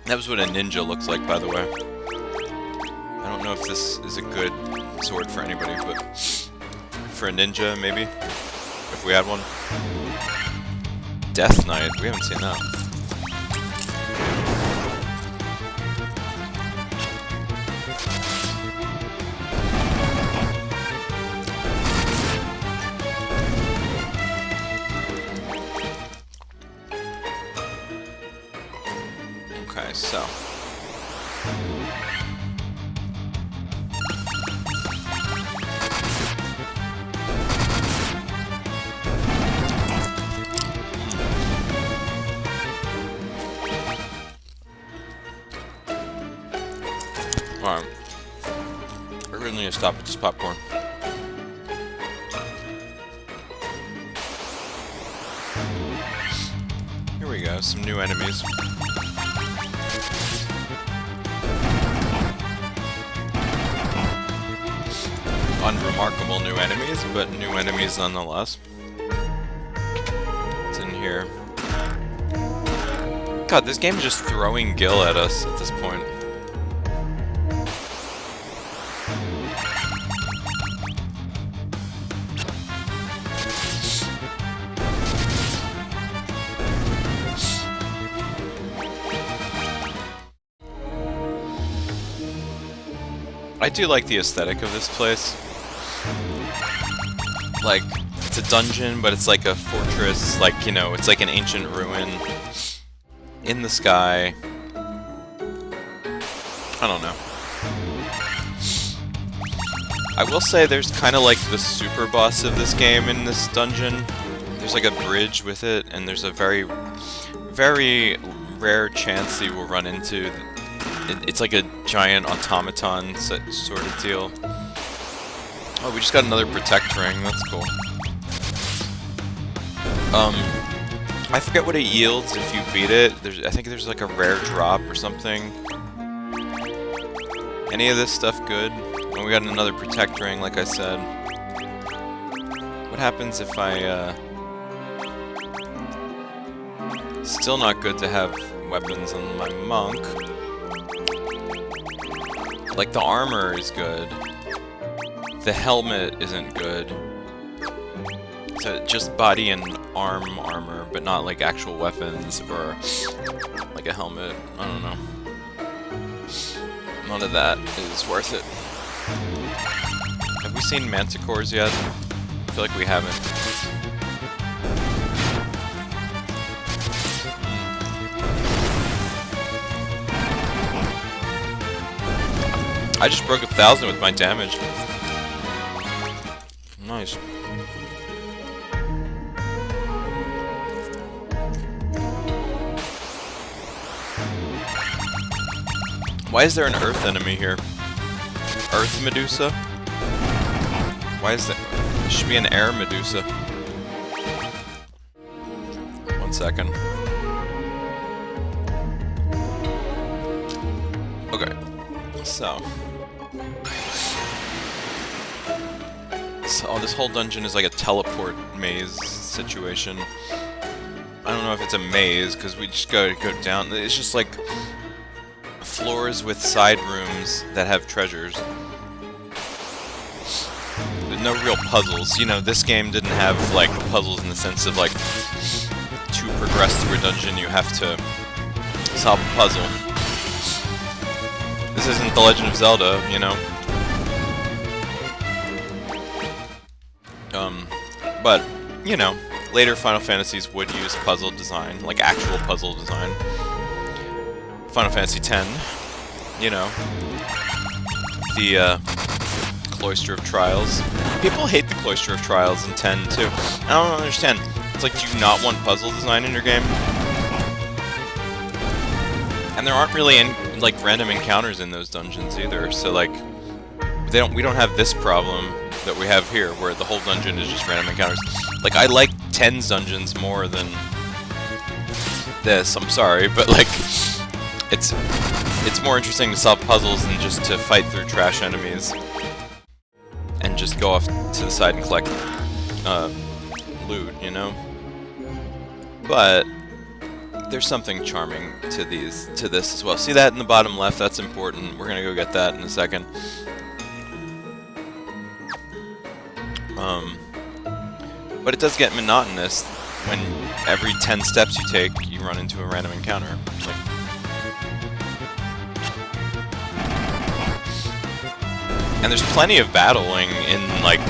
That was what a ninja looks like, by the way. I don't know if this is a good sword for anybody, but for a ninja, maybe? If we had one. Death Knight, we haven't seen that. Okay, so. Alright. I really need to stop with this popcorn. Here we go, some new enemies. Unremarkable new enemies, but new enemies nonetheless. What's in here? God, this game is just throwing Gil at us at this point. I do like the aesthetic of this place. Like, it's a dungeon, but it's like a fortress, like, you know, it's like an ancient ruin in the sky. I don't know. I will say there's kind of like the super boss of this game in this dungeon. There's like a bridge with it, and there's a very, very rare chance that you will run into. It's like a giant automaton sort of deal. Oh, we just got another protect ring. That's cool. I forget what it yields if you beat it. I think there's like a rare drop or something. Any of this stuff good? Oh, we got another protect ring, like I said. What happens if I, Still not good to have weapons on my monk. Like, the armor is good. The helmet isn't good. So just body and arm armor, but not like actual weapons or like a helmet. I don't know. None of that is worth it. Have we seen manticores yet? I feel like we haven't. I just broke 1,000 with my damage. Nice. Why is there an Earth enemy here? Earth Medusa? Why is there... There should be an Air Medusa. 1 second. Okay. So, this whole dungeon is like a teleport maze situation. I don't know if it's a maze, because we just go down. It's just like floors with side rooms that have treasures. There's no real puzzles. You know, this game didn't have, like, puzzles in the sense of, like, to progress through a dungeon you have to solve a puzzle. This isn't The Legend of Zelda, you know? But, you know, later Final Fantasies would use puzzle design, like actual puzzle design. Final Fantasy X, you know, the Cloister of Trials. People hate the Cloister of Trials in 10 too. I don't understand. It's like, do you not want puzzle design in your game? And there aren't really any, like, random encounters in those dungeons either. So like, we don't have this problem that we have here, where the whole dungeon is just random encounters. Like, I like 10's dungeons more than this. I'm sorry, but like, it's more interesting to solve puzzles than just to fight through trash enemies and just go off to the side and collect loot, you know? But there's something charming to this as well. See that in the bottom left? That's important. We're gonna go get that in a second. But it does get monotonous when every 10 steps you take, you run into a random encounter. Like, and there's plenty of battling in, like,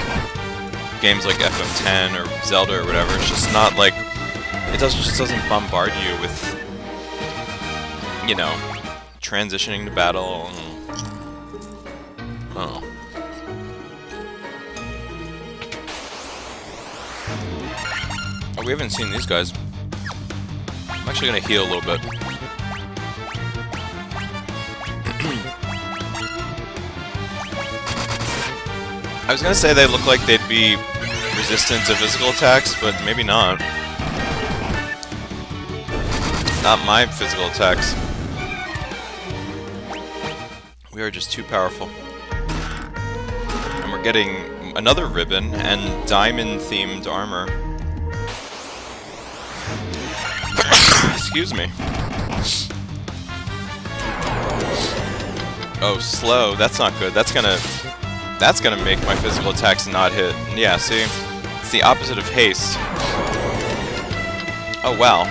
games like FF10 or Zelda or whatever. It's just not like, it just doesn't bombard you with, you know, transitioning to battle. Oh. Oh, we haven't seen these guys. I'm actually gonna heal a little bit. I was gonna say they look like they'd be resistant to physical attacks, but maybe not. Not my physical attacks. We are just too powerful. And we're getting another ribbon and diamond-themed armor. Excuse me. Oh, slow. That's not good. That's gonna make my physical attacks not hit. Yeah, see? It's the opposite of haste. Oh, wow.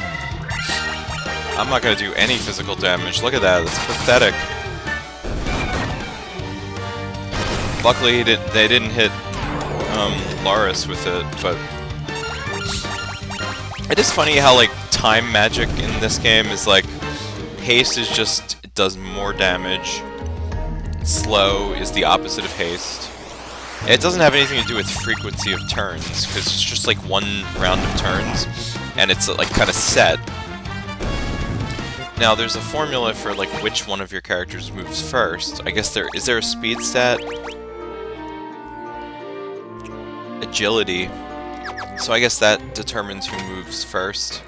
I'm not gonna do any physical damage. Look at that. That's pathetic. Luckily, they didn't hit Laris with it, but it is funny how, like, time magic in this game is like, haste is just, it does more damage. Slow is the opposite of haste. It doesn't have anything to do with frequency of turns, because it's just like one round of turns, and it's like kind of set. Now there's a formula for like which one of your characters moves first. I guess is there a speed stat? Agility. So I guess that determines who moves first.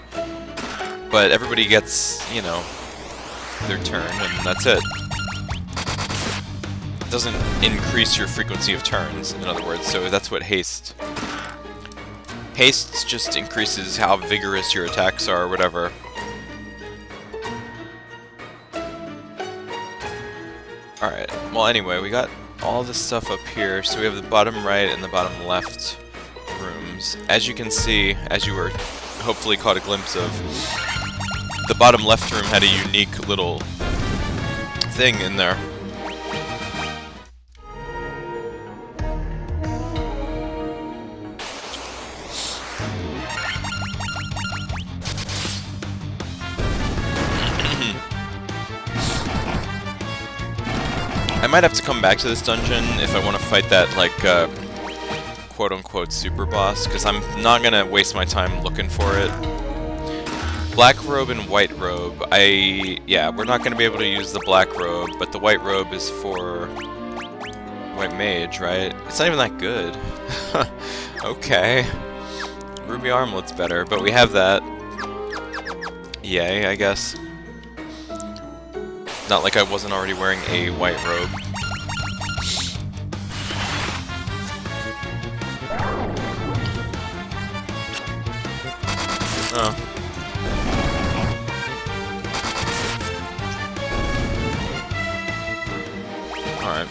But everybody gets, you know, their turn, and that's it. It doesn't increase your frequency of turns, in other words, so that's what haste. Haste just increases how vigorous your attacks are, or whatever. Alright, well anyway, we got all this stuff up here, so we have the bottom right and the bottom left rooms. As you can see, as you were hopefully caught a glimpse of, the bottom left room had a unique little thing in there. I might have to come back to this dungeon if I want to fight that, like, quote-unquote super boss, because I'm not gonna waste my time looking for it. Black robe and white robe. Yeah, we're not going to be able to use the black robe, but the white robe is for white mage, right? It's not even that good. Okay. Ruby armlet's better, but we have that. Yay, I guess. Not like I wasn't already wearing a white robe. Oh. Alright.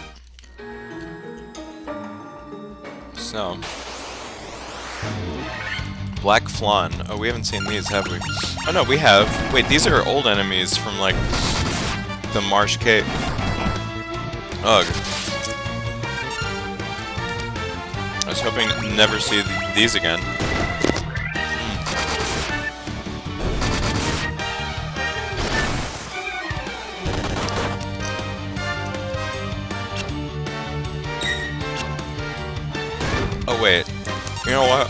So. Black Flan. Oh, we haven't seen these, have we? Oh no, we have. Wait, these are old enemies from, like, the Marsh Cave. Ugh. I was hoping to never see these again. Oh wait, you know what?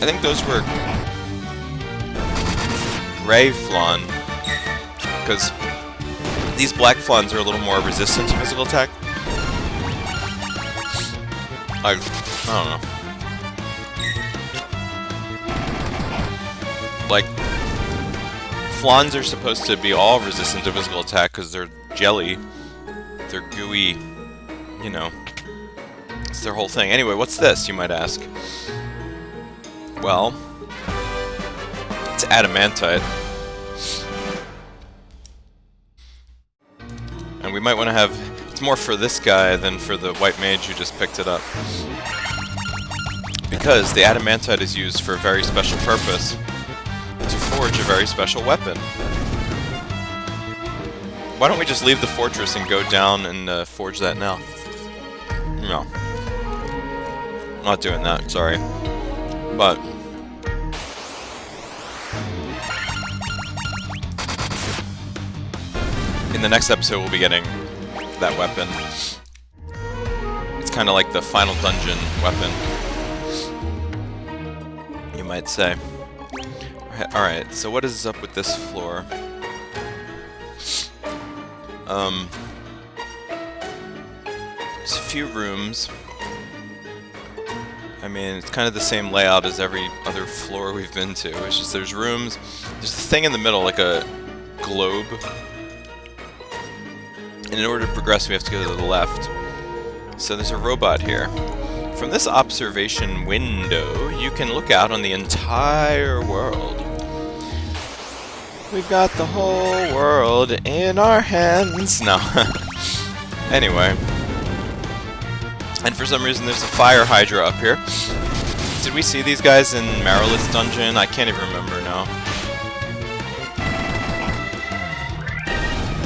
I think those were gray flan, because these black flans are a little more resistant to physical attack. I don't know. Like, flans are supposed to be all resistant to physical attack because they're jelly, they're gooey, you know. It's their whole thing. Anyway, what's this, you might ask? Well, it's adamantite. And we might want to have... It's more for this guy than for the white mage who just picked it up. Because the adamantite is used for a very special purpose. To forge a very special weapon. Why don't we just leave the fortress and go down and forge that now? No. I'm not doing that, sorry. But in the next episode we'll be getting that weapon. It's kind of like the final dungeon weapon, you might say. Alright, so what is up with this floor? There's a few rooms. I mean, it's kind of the same layout as every other floor we've been to. It's just there's rooms, there's a thing in the middle, like a globe. And in order to progress, we have to go to the left. So there's a robot here. From this observation window, you can look out on the entire world. We've got the whole world in our hands. No. Anyway. And for some reason there's a fire hydra up here. Did we see these guys in Marilith's dungeon? I can't even remember now.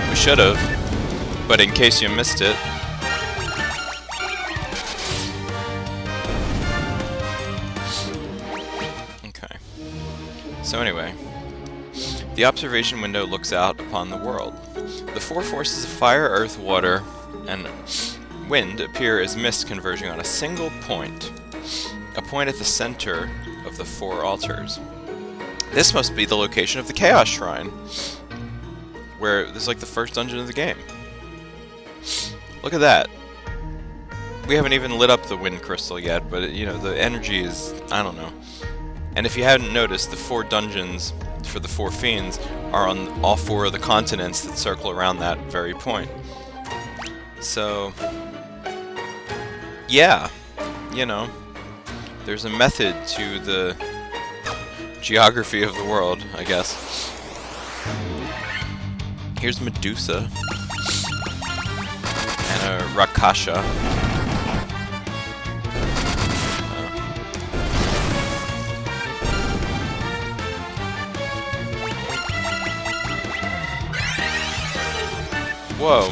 We should have, but in case you missed it. Okay. So anyway, the observation window looks out upon the world. The four forces of fire, earth, water, and wind appear as mist converging on a single point. A point at the center of the four altars. This must be the location of the Chaos Shrine, where this is like the first dungeon of the game. Look at that. We haven't even lit up the wind crystal yet, but you know, the energy is, I don't know. And if you hadn't noticed, the four dungeons for the four fiends are on all four of the continents that circle around that very point. So, yeah, you know, there's a method to the geography of the world, I guess. Here's Medusa. And a Rakasha. Whoa.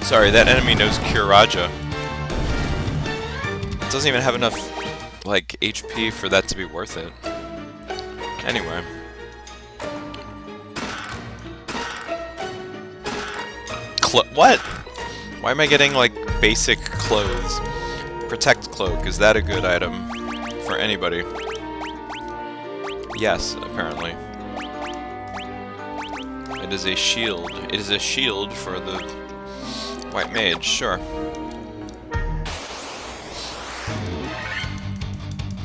Sorry, that enemy knows Kiraja. It doesn't even have enough, like, HP for that to be worth it. Anyway. What? Why am I getting, like, basic clothes. Protect cloak, is that a good item for anybody? Yes, apparently. It is a shield. It is a shield for the white mage, sure.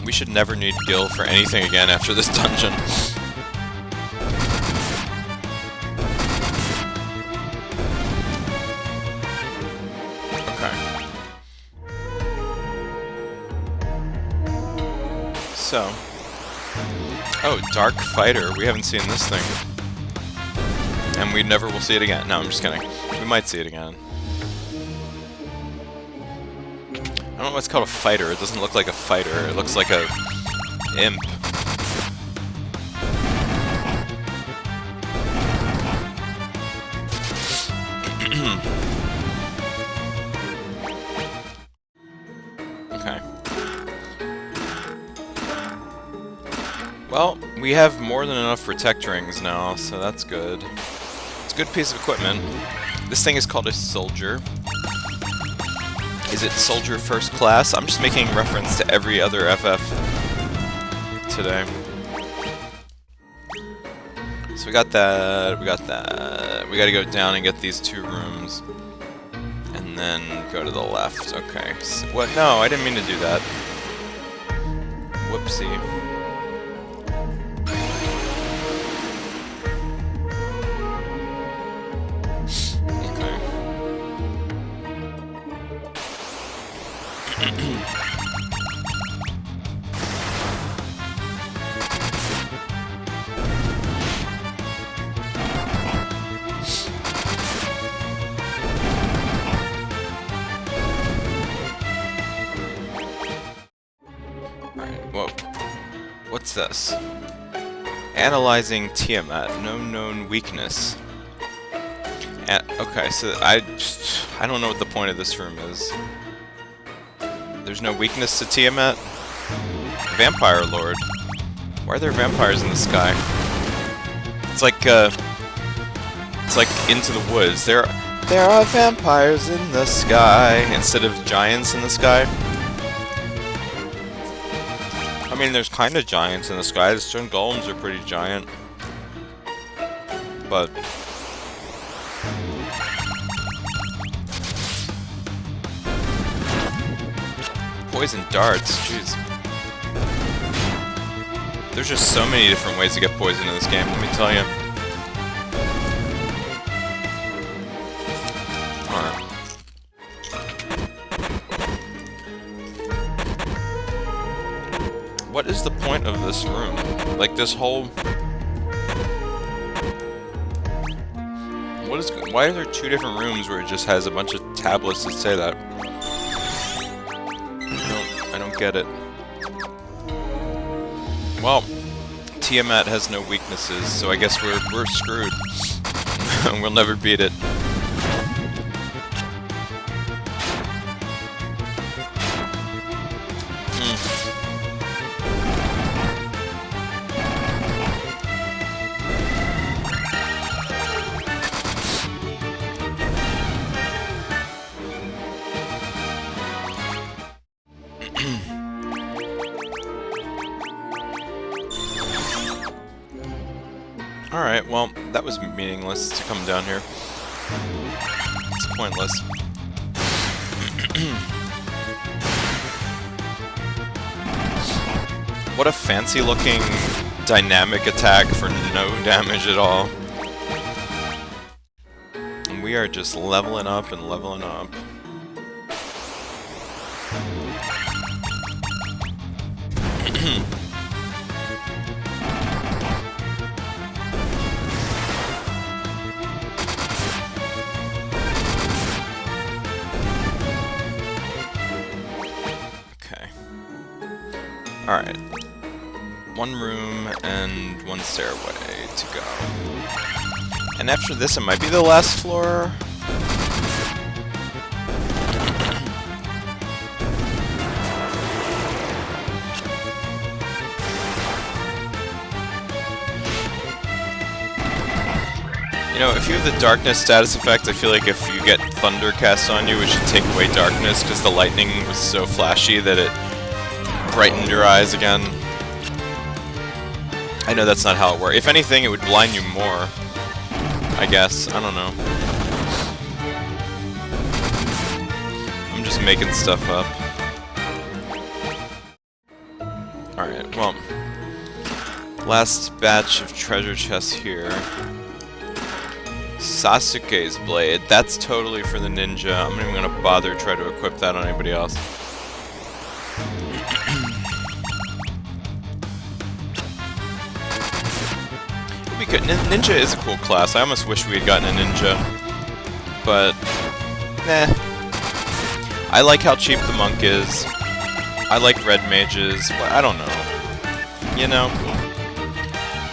We should never need Gil for anything again after this dungeon. Okay. So. Oh, Dark Fighter. We haven't seen this thing. And we never will see it again. No, I'm just kidding. We might see it again. I don't know what's called a fighter. It doesn't look like a fighter. It looks like a imp. Okay. Well, we have more than enough protect rings now, so that's good. It's a good piece of equipment. This thing is called a soldier. Is it soldier first class? I'm just making reference to every other FF today. So we got that, we got that. We gotta go down and get these 2 rooms. And then go to the left. Okay. So, what? No, I didn't mean to do that. Whoopsie. What's this? Analyzing Tiamat, no known weakness. Okay, so I don't know what the point of this room is. There's no weakness to Tiamat? Vampire Lord. Why are there vampires in the sky? It's like Into the Woods. There are vampires in the sky instead of giants in the sky. I mean, there's kind of giants in the sky. The stone golems are pretty giant. But... poison darts, jeez. There's just so many different ways to get poison in this game, let me tell you. Alright. What is the point of this room? Like, this whole... Why are there 2 different rooms where it just has a bunch of tablets that say that? I don't get it. Well, Tiamat has no weaknesses, so I guess we're screwed. We'll never beat it. Alright, well, that was meaningless to come down here. It's pointless. What a fancy-looking, dynamic attack for no damage at all. And we are just leveling up and leveling up. Alright. 1 room and 1 stairway to go. And after this, it might be the last floor. You know, if you have the darkness status effect, I feel like if you get thunder cast on you, it should take away darkness, because the lightning was so flashy that it brightened your eyes again. I know that's not how it works. If anything, it would blind you more. I guess. I don't know. I'm just making stuff up. Alright, well. Last batch of treasure chests here. Sasuke's blade. That's totally for the ninja. I'm not even gonna bother try to equip that on anybody else. Ninja is a cool class. I almost wish we had gotten a ninja. But, nah. I like how cheap the monk is. I like red mages, but I don't know. You know?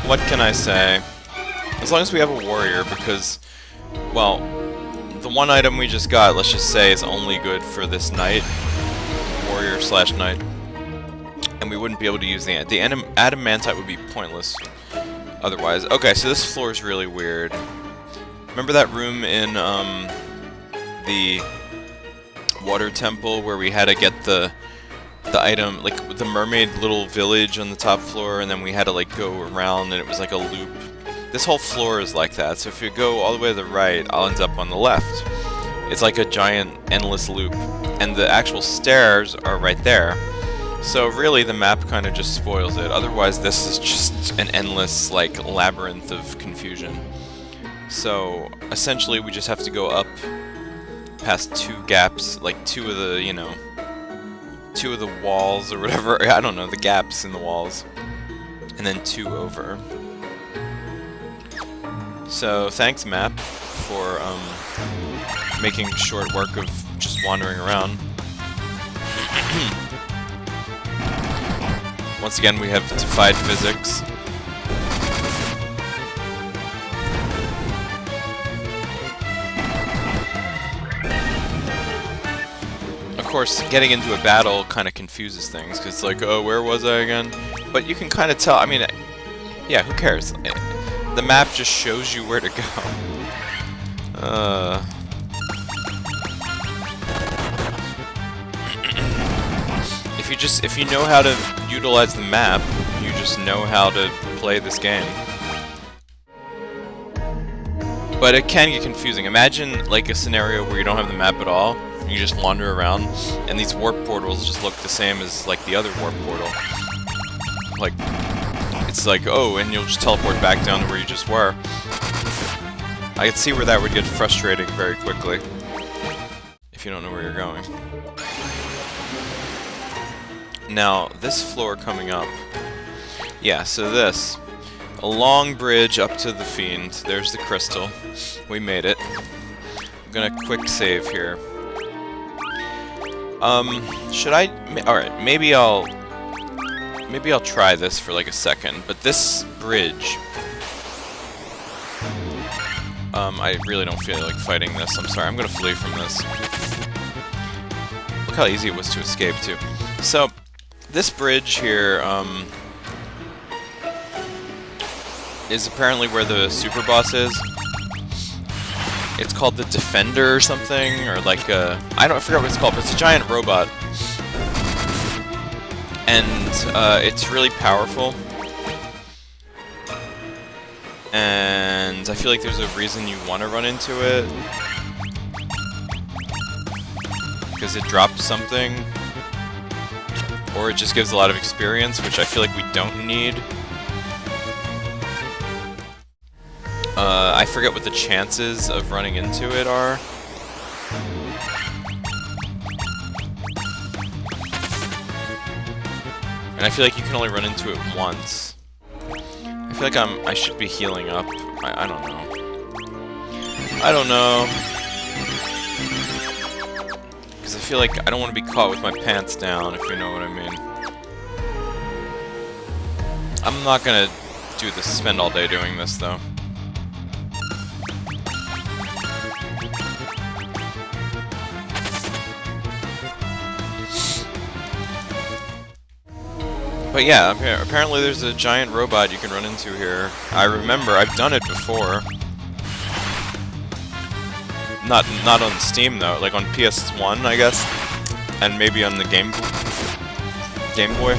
What can I say? As long as we have a warrior, because, well, the one item we just got, let's just say, is only good for this knight. Warrior / knight. And we wouldn't be able to use the adamantite would be pointless otherwise. Okay, so this floor is really weird. Remember that room in the water temple where we had to get the item, like the mermaid little village on the top floor, and then we had to like go around and it was like a loop? This whole floor is like that, so if you go all the way to the right, I'll end up on the left. It's like a giant endless loop, and the actual stairs are right there. So really the map kind of just spoils it. Otherwise this is just an endless like labyrinth of confusion. So essentially we just have to go up past two gaps, like two of the, you know, two of the walls or whatever, I don't know, the gaps in the walls, and then two over. So thanks map for making short work of just wandering around. Once again, we have defied physics. Of course, getting into a battle kind of confuses things, because it's like, oh, where was I again? But you can kind of tell, I mean, yeah, who cares? The map just shows you where to go. If you know how to utilize the map, you just know how to play this game. But it can get confusing. Imagine like a scenario where you don't have the map at all, you just wander around, and these warp portals just look the same as like the other warp portal. Like, it's like, oh, and you'll just teleport back down to where you just were. I could see where that would get frustrating very quickly, if you don't know where you're going. Now, this floor coming up, yeah, so this, a long bridge up to the Fiend. There's the crystal. We made it. I'm gonna quick save here. Should I? Alright, maybe I'll try this for like a second, but this bridge, I really don't feel like fighting this. I'm sorry, I'm gonna flee from this. Look how easy it was to escape, too. So, this bridge here, is apparently where the super boss is. It's called the Defender or something, or like I forget what it's called, but it's a giant robot. And, it's really powerful. And I feel like there's a reason you want to run into it. Because it drops something. Or it just gives a lot of experience, which I feel like we don't need. I forget what the chances of running into it are. And I feel like you can only run into it once. I feel like I should be healing up. I don't know. I don't know. Because I feel like I don't want to be caught with my pants down, if you know what I mean. I'm not gonna do this, spend all day doing this, though. But yeah, apparently there's a giant robot you can run into here. I remember, I've done it before. Not on Steam though, like on PS1, I guess, and maybe on the Game Boy.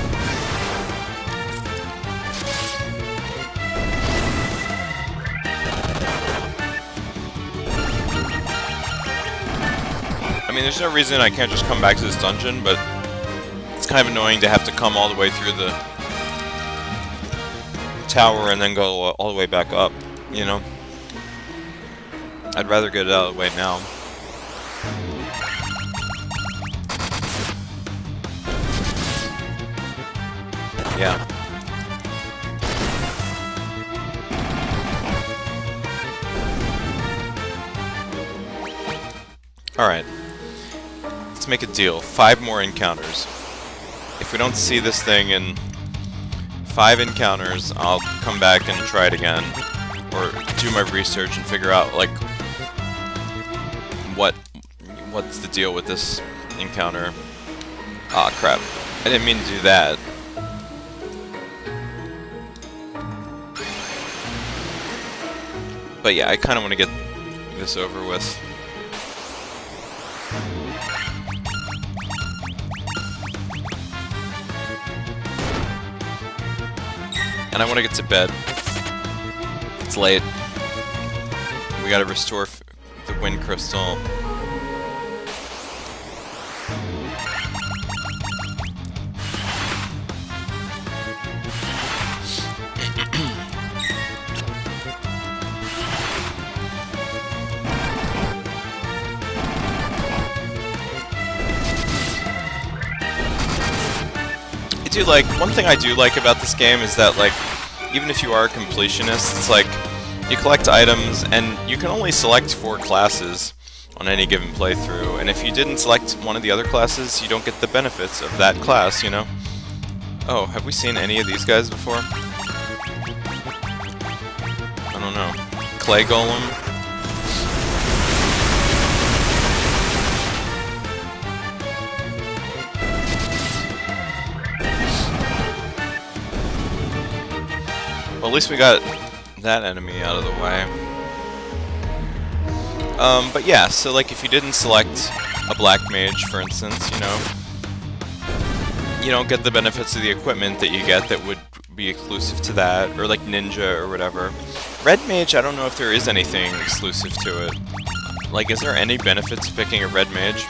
I mean, there's no reason I can't just come back to this dungeon, but it's kind of annoying to have to come all the way through the tower and then go all the way back up, you know? I'd rather get it out of the way now. Yeah. Alright. Let's make a deal. 5 more encounters. If we don't see this thing in 5 encounters, I'll come back and try it again. Or do my research and figure out, like, what's the deal with this encounter. Aw, crap. I didn't mean to do that. But yeah, I kind of want to get this over with. And I want to get to bed. It's late. We gotta restore the wind crystal. One thing I do like about this game is that, like, even if you are a completionist, it's like, you collect items, and you can only select 4 classes on any given playthrough, and if you didn't select one of the other classes, you don't get the benefits of that class, you know? Oh, have we seen any of these guys before? I don't know. Clay Golem? Well, at least we got that enemy out of the way. But yeah, so like if you didn't select a black mage, for instance, you know, you don't get the benefits of the equipment that you get that would be exclusive to that, or like ninja or whatever. Red mage, I don't know if there is anything exclusive to it. Like, is there any benefit to picking a red mage?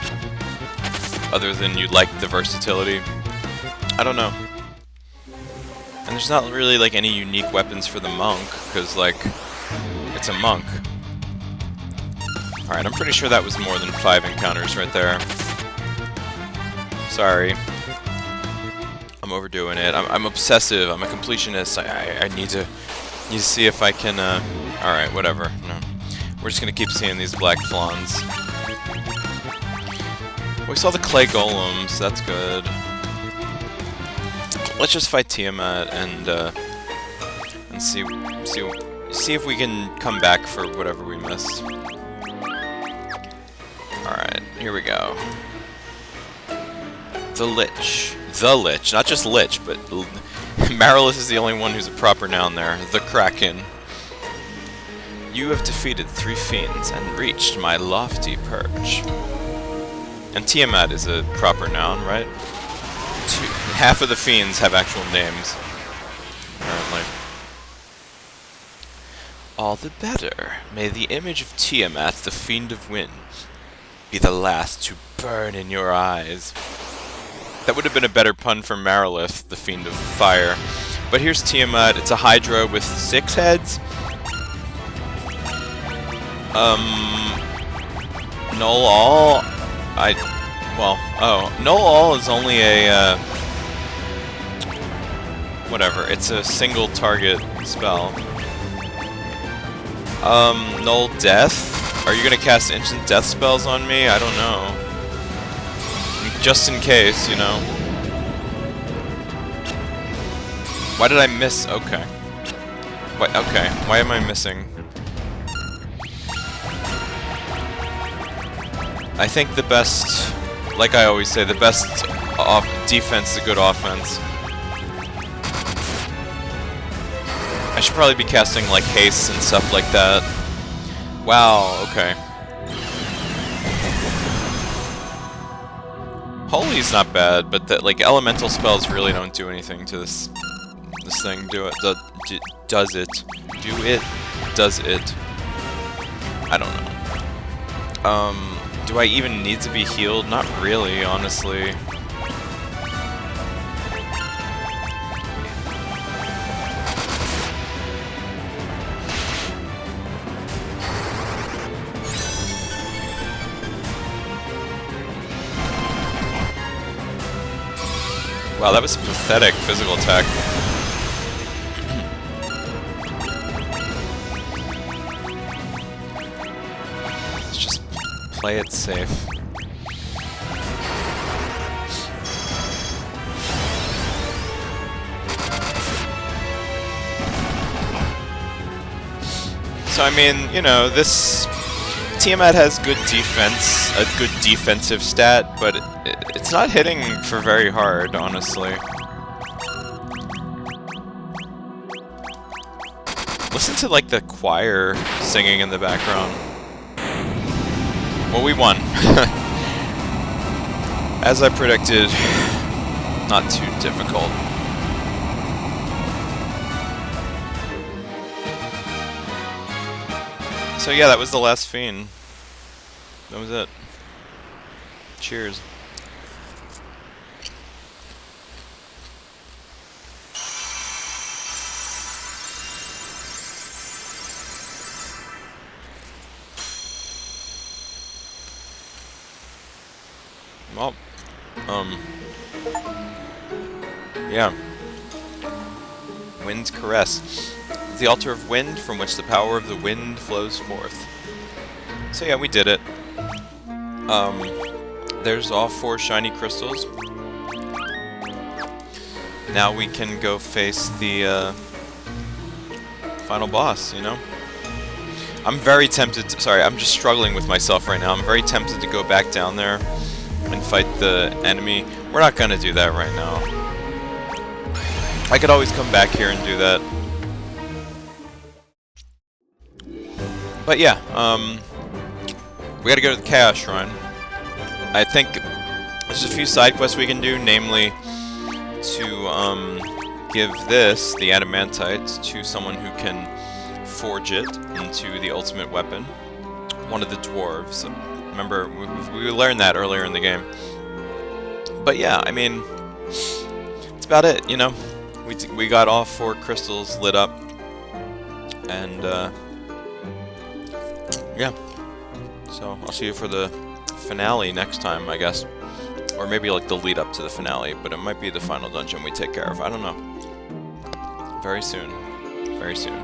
Other than you like the versatility? I don't know. And there's not really, like, any unique weapons for the monk, because, like, it's a monk. Alright, I'm pretty sure that was more than 5 encounters right there. Sorry. I'm overdoing it. I'm obsessive. I'm a completionist. I need to see if I can, Alright, whatever. No. We're just gonna keep seeing these black flans. We saw the clay golems. That's good. Let's just fight Tiamat and see if we can come back for whatever we missed. Alright, here we go. The Lich. The Lich. Not just Lich, but Marilith is the only one who's a proper noun there. The Kraken. You have defeated 3 fiends and reached my lofty perch. And Tiamat is a proper noun, right? Half of the fiends have actual names, apparently. All the better. May the image of Tiamat, the Fiend of Wind, be the last to burn in your eyes. That would have been a better pun for Marilith, the Fiend of Fire. But here's Tiamat. It's a Hydra with 6 heads. Null All? Null All is only a, whatever, it's a single target spell. Null Death? Are you gonna cast instant death spells on me? I don't know. Just in case, you know. Why did I miss? Okay. Okay, why am I missing? I think the best, like I always say, the best defense is a good offense. I should probably be casting, like, haste and stuff like that. Wow, okay. Holy's not bad, but the, like, elemental spells really don't do anything to this thing. Does it? Does it? I don't know. Do I even need to be healed? Not really, honestly. Wow, that was a pathetic physical attack. Let's just play it safe. So, I mean, you know, this Tiamat has good defense, a good defensive stat, but it's not hitting for very hard, honestly. Listen to, like, the choir singing in the background. Well, we won. As I predicted, not too difficult. So yeah, that was the last fiend. That was it. Cheers. Well, yeah. Wind's Caress. The altar of wind from which the power of the wind flows forth. So yeah, we did it. There's all 4 shiny crystals. Now we can go face the final boss, you know? I'm very tempted to, sorry, I'm just struggling with myself right now. I'm very tempted to go back down there and fight the enemy. We're not gonna do that right now. I could always come back here and do that. But yeah, we gotta go to the Chaos Shrine. I think there's a few side quests we can do, namely to give this, the Adamantite, to someone who can forge it into the ultimate weapon. One of the dwarves. Remember, we learned that earlier in the game. But yeah, I mean, that's about it, you know? We got all 4 crystals lit up, and yeah. So, I'll see you for the finale next time, I guess. Or maybe like the lead up to the finale, but it might be the final dungeon we take care of. I don't know. Very soon. Very soon.